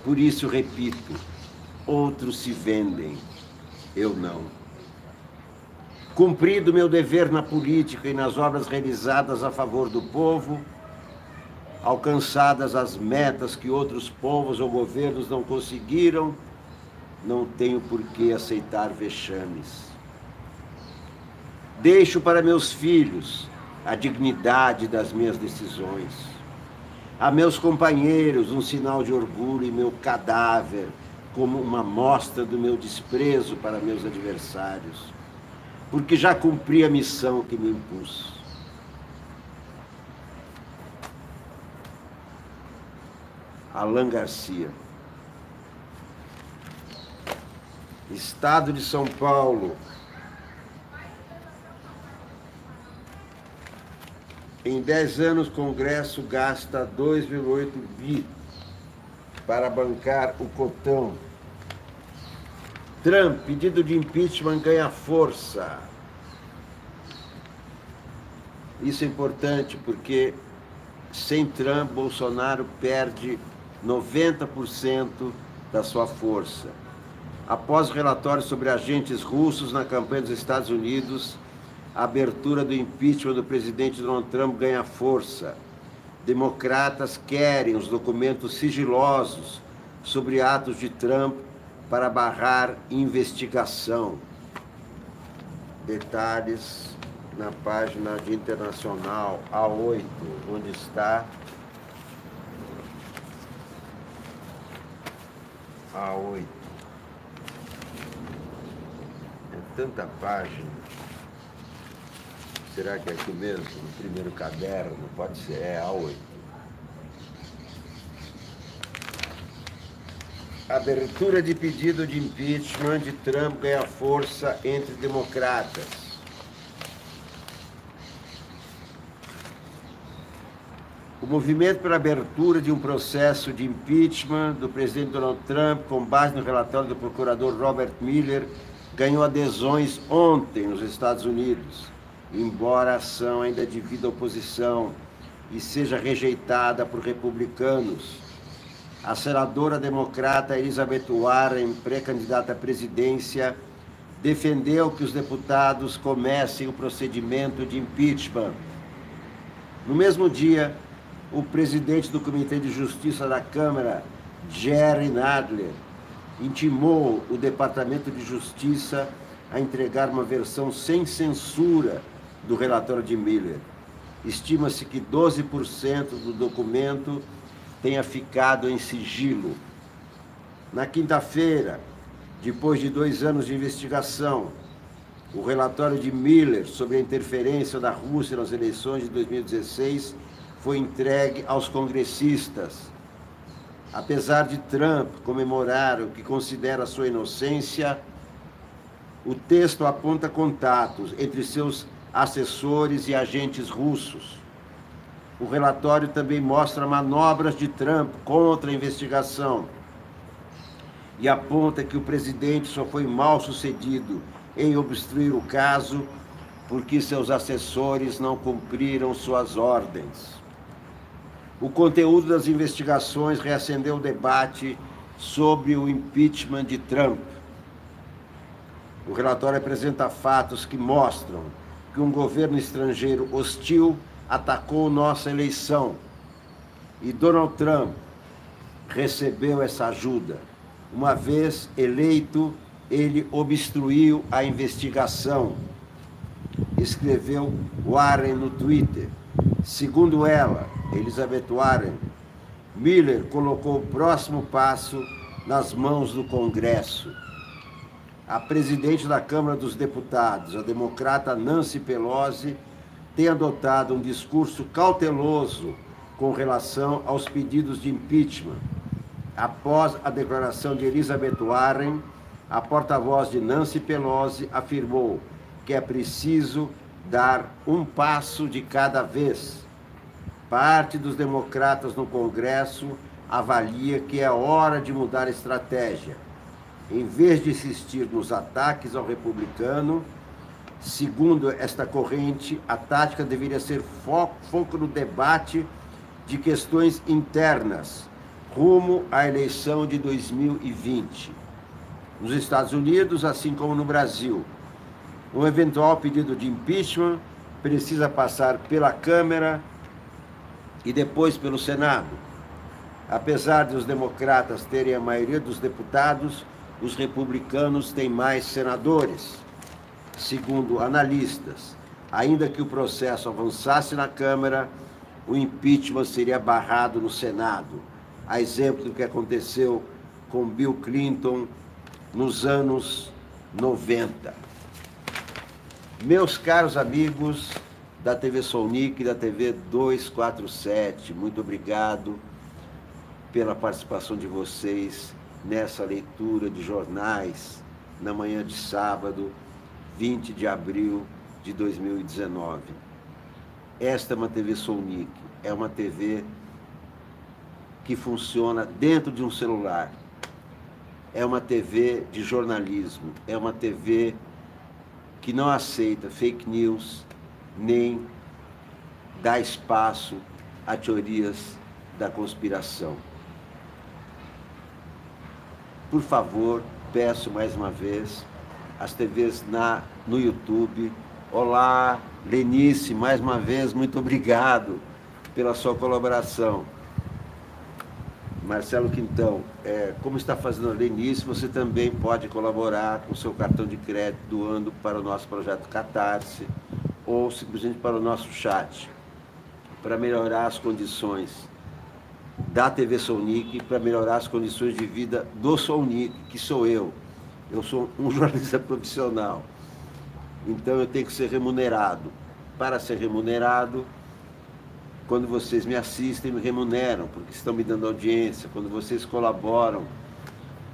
Speaker 1: Por isso, repito, outros se vendem, eu não. Cumprido meu dever na política e nas obras realizadas a favor do povo, alcançadas as metas que outros povos ou governos não conseguiram, não tenho por que aceitar vexames. Deixo para meus filhos a dignidade das minhas decisões. A meus companheiros um sinal de orgulho e meu cadáver como uma mostra do meu desprezo para meus adversários, porque já cumpri a missão que me impus. Alan Garcia. Estado de São Paulo. Em 10 anos, o Congresso gasta 2,8 bi para bancar o cotão. Trump, pedido de impeachment ganha força. Isso é importante porque sem Trump, Bolsonaro perde 90% da sua força. Após o relatório sobre agentes russos na campanha dos Estados Unidos, a abertura do impeachment do presidente Donald Trump ganha força. Democratas querem os documentos sigilosos sobre atos de Trump para barrar investigação. Detalhes na página de Internacional A8, onde está A8. É tanta página. Será que é aqui mesmo? No primeiro caderno? Pode ser, é A8. Abertura de pedido de impeachment de Trump ganha força entre democratas. O movimento pela abertura de um processo de impeachment do presidente Donald Trump, com base no relatório do procurador Robert Mueller, ganhou adesões ontem nos Estados Unidos, embora a ação ainda divida a oposição e seja rejeitada por republicanos. A senadora democrata Elizabeth Warren, pré-candidata à presidência, defendeu que os deputados comecem o procedimento de impeachment. No mesmo dia, o presidente do Comitê de Justiça da Câmara, Jerry Nadler, intimou o Departamento de Justiça a entregar uma versão sem censura do relatório de Mueller. Estima-se que 12% do documento tenha ficado em sigilo. Na quinta-feira, depois de 2 anos de investigação, o relatório de Mueller sobre a interferência da Rússia nas eleições de 2016 foi entregue aos congressistas. Apesar de Trump comemorar o que considera sua inocência, o texto aponta contatos entre seus assessores e agentes russos. O relatório também mostra manobras de Trump contra a investigação e aponta que o presidente só foi mal sucedido em obstruir o caso porque seus assessores não cumpriram suas ordens. O conteúdo das investigações reacendeu o debate sobre o impeachment de Trump. O relatório apresenta fatos que mostram que um governo estrangeiro hostil atacou nossa eleição e Donald Trump recebeu essa ajuda. Uma vez eleito, ele obstruiu a investigação, escreveu Warren no Twitter. Segundo ela, Elizabeth Warren, Mueller colocou o próximo passo nas mãos do Congresso. A presidente da Câmara dos Deputados, a democrata Nancy Pelosi, tem adotado um discurso cauteloso com relação aos pedidos de impeachment. Após a declaração de Elizabeth Warren, a porta-voz de Nancy Pelosi afirmou que é preciso dar um passo de cada vez. Parte dos democratas no Congresso avalia que é hora de mudar a estratégia. Em vez de insistir nos ataques ao republicano, segundo esta corrente, a tática deveria ser foco no debate de questões internas, rumo à eleição de 2020. Nos Estados Unidos, assim como no Brasil, um eventual pedido de impeachment precisa passar pela Câmara e depois pelo Senado. Apesar de os democratas terem a maioria dos deputados, os republicanos têm mais senadores. Segundo analistas, ainda que o processo avançasse na Câmara, o impeachment seria barrado no Senado, a exemplo do que aconteceu com Bill Clinton nos anos 90. Meus caros amigos da TV Solnic e da TV 247, muito obrigado pela participação de vocês nessa leitura de jornais na manhã de sábado, 20 de abril de 2019. Esta é uma TV Solnic, é uma TV que funciona dentro de um celular. É uma TV de jornalismo, é uma TV que não aceita fake news, nem dar espaço a teorias da conspiração. Por favor, peço mais uma vez, as TVs no YouTube. Olá, Lenice, mais uma vez, muito obrigado pela sua colaboração. Marcelo Quintão, como está fazendo a Lenice, você também pode colaborar com o seu cartão de crédito, doando para o nosso projeto Catarse, ou simplesmente para o nosso chat, para melhorar as condições da TV Sounic, para melhorar as condições de vida do Sounic, que sou eu. Eu sou um jornalista profissional, então eu tenho que ser remunerado. Para ser remunerado, quando vocês me assistem, me remuneram, porque estão me dando audiência. Quando vocês colaboram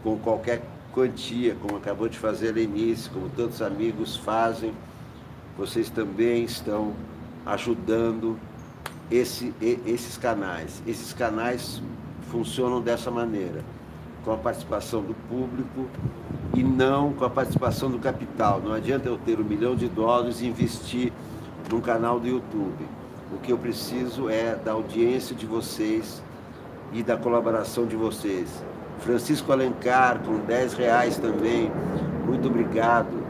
Speaker 1: com qualquer quantia, como acabou de fazer a Lenice, como tantos amigos fazem, vocês também estão ajudando esses canais. Esses canais funcionam dessa maneira, com a participação do público e não com a participação do capital. Não adianta eu ter $1 milhão e investir num canal do YouTube. O que eu preciso é da audiência de vocês e da colaboração de vocês. Francisco Alencar, com R$10 também, muito obrigado.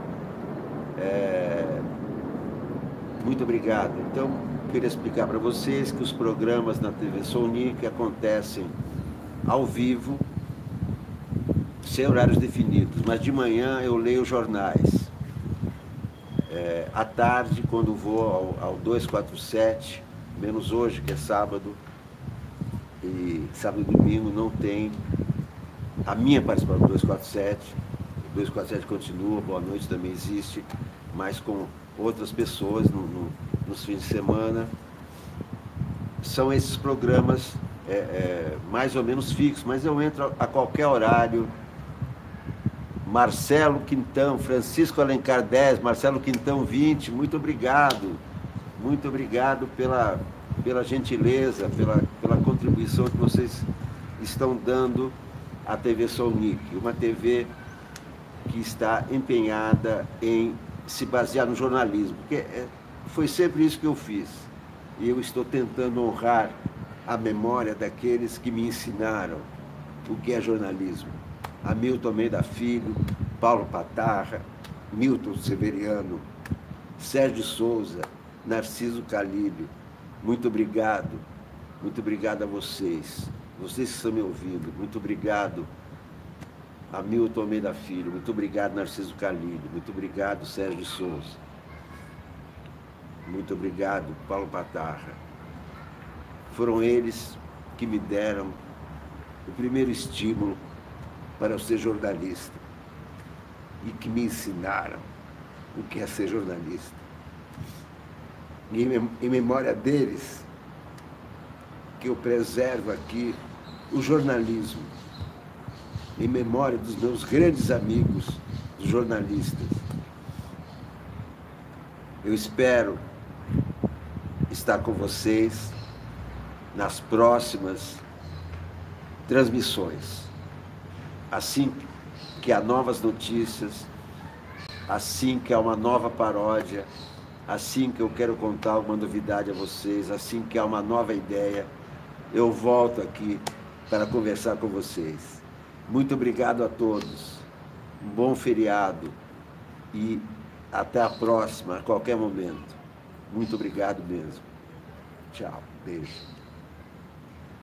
Speaker 1: Muito obrigado. Então, queria explicar para vocês que os programas na TV Sounic acontecem ao vivo, sem horários definidos, mas de manhã eu leio jornais. À tarde, quando vou ao 247, menos hoje, que é sábado, e sábado e domingo não tem a minha participação do 247. O 247 continua, Boa Noite também existe, mas com outras pessoas nos fins de semana. São esses programas mais ou menos fixos, mas eu entro a qualquer horário. Marcelo Quintão, Francisco Alencar 10, Marcelo Quintão 20, muito obrigado pela gentileza, pela contribuição que vocês estão dando à TV Sounic, uma TV que está empenhada em se basear no jornalismo, porque foi sempre isso que eu fiz, e eu estou tentando honrar a memória daqueles que me ensinaram o que é jornalismo. Hamilton Almeida Filho, Paulo Patarra, Milton Severiano, Sérgio Souza, Narciso Calílio, muito obrigado a vocês que estão me ouvindo, muito obrigado Hamilton Almeida Filho, muito obrigado Narciso Calílio, muito obrigado Sérgio Souza, muito obrigado Paulo Patarra. Foram eles que me deram o primeiro estímulo para eu ser jornalista e que me ensinaram o que é ser jornalista. E em memória deles, que eu preservo aqui o jornalismo, em memória dos meus grandes amigos, os jornalistas. Eu espero estar com vocês nas próximas transmissões. Assim que há novas notícias, assim que há uma nova paródia, assim que eu quero contar uma novidade a vocês, assim que há uma nova ideia, eu volto aqui para conversar com vocês. Muito obrigado a todos, um bom feriado e até a próxima, a qualquer momento. Muito obrigado mesmo. Tchau, beijo.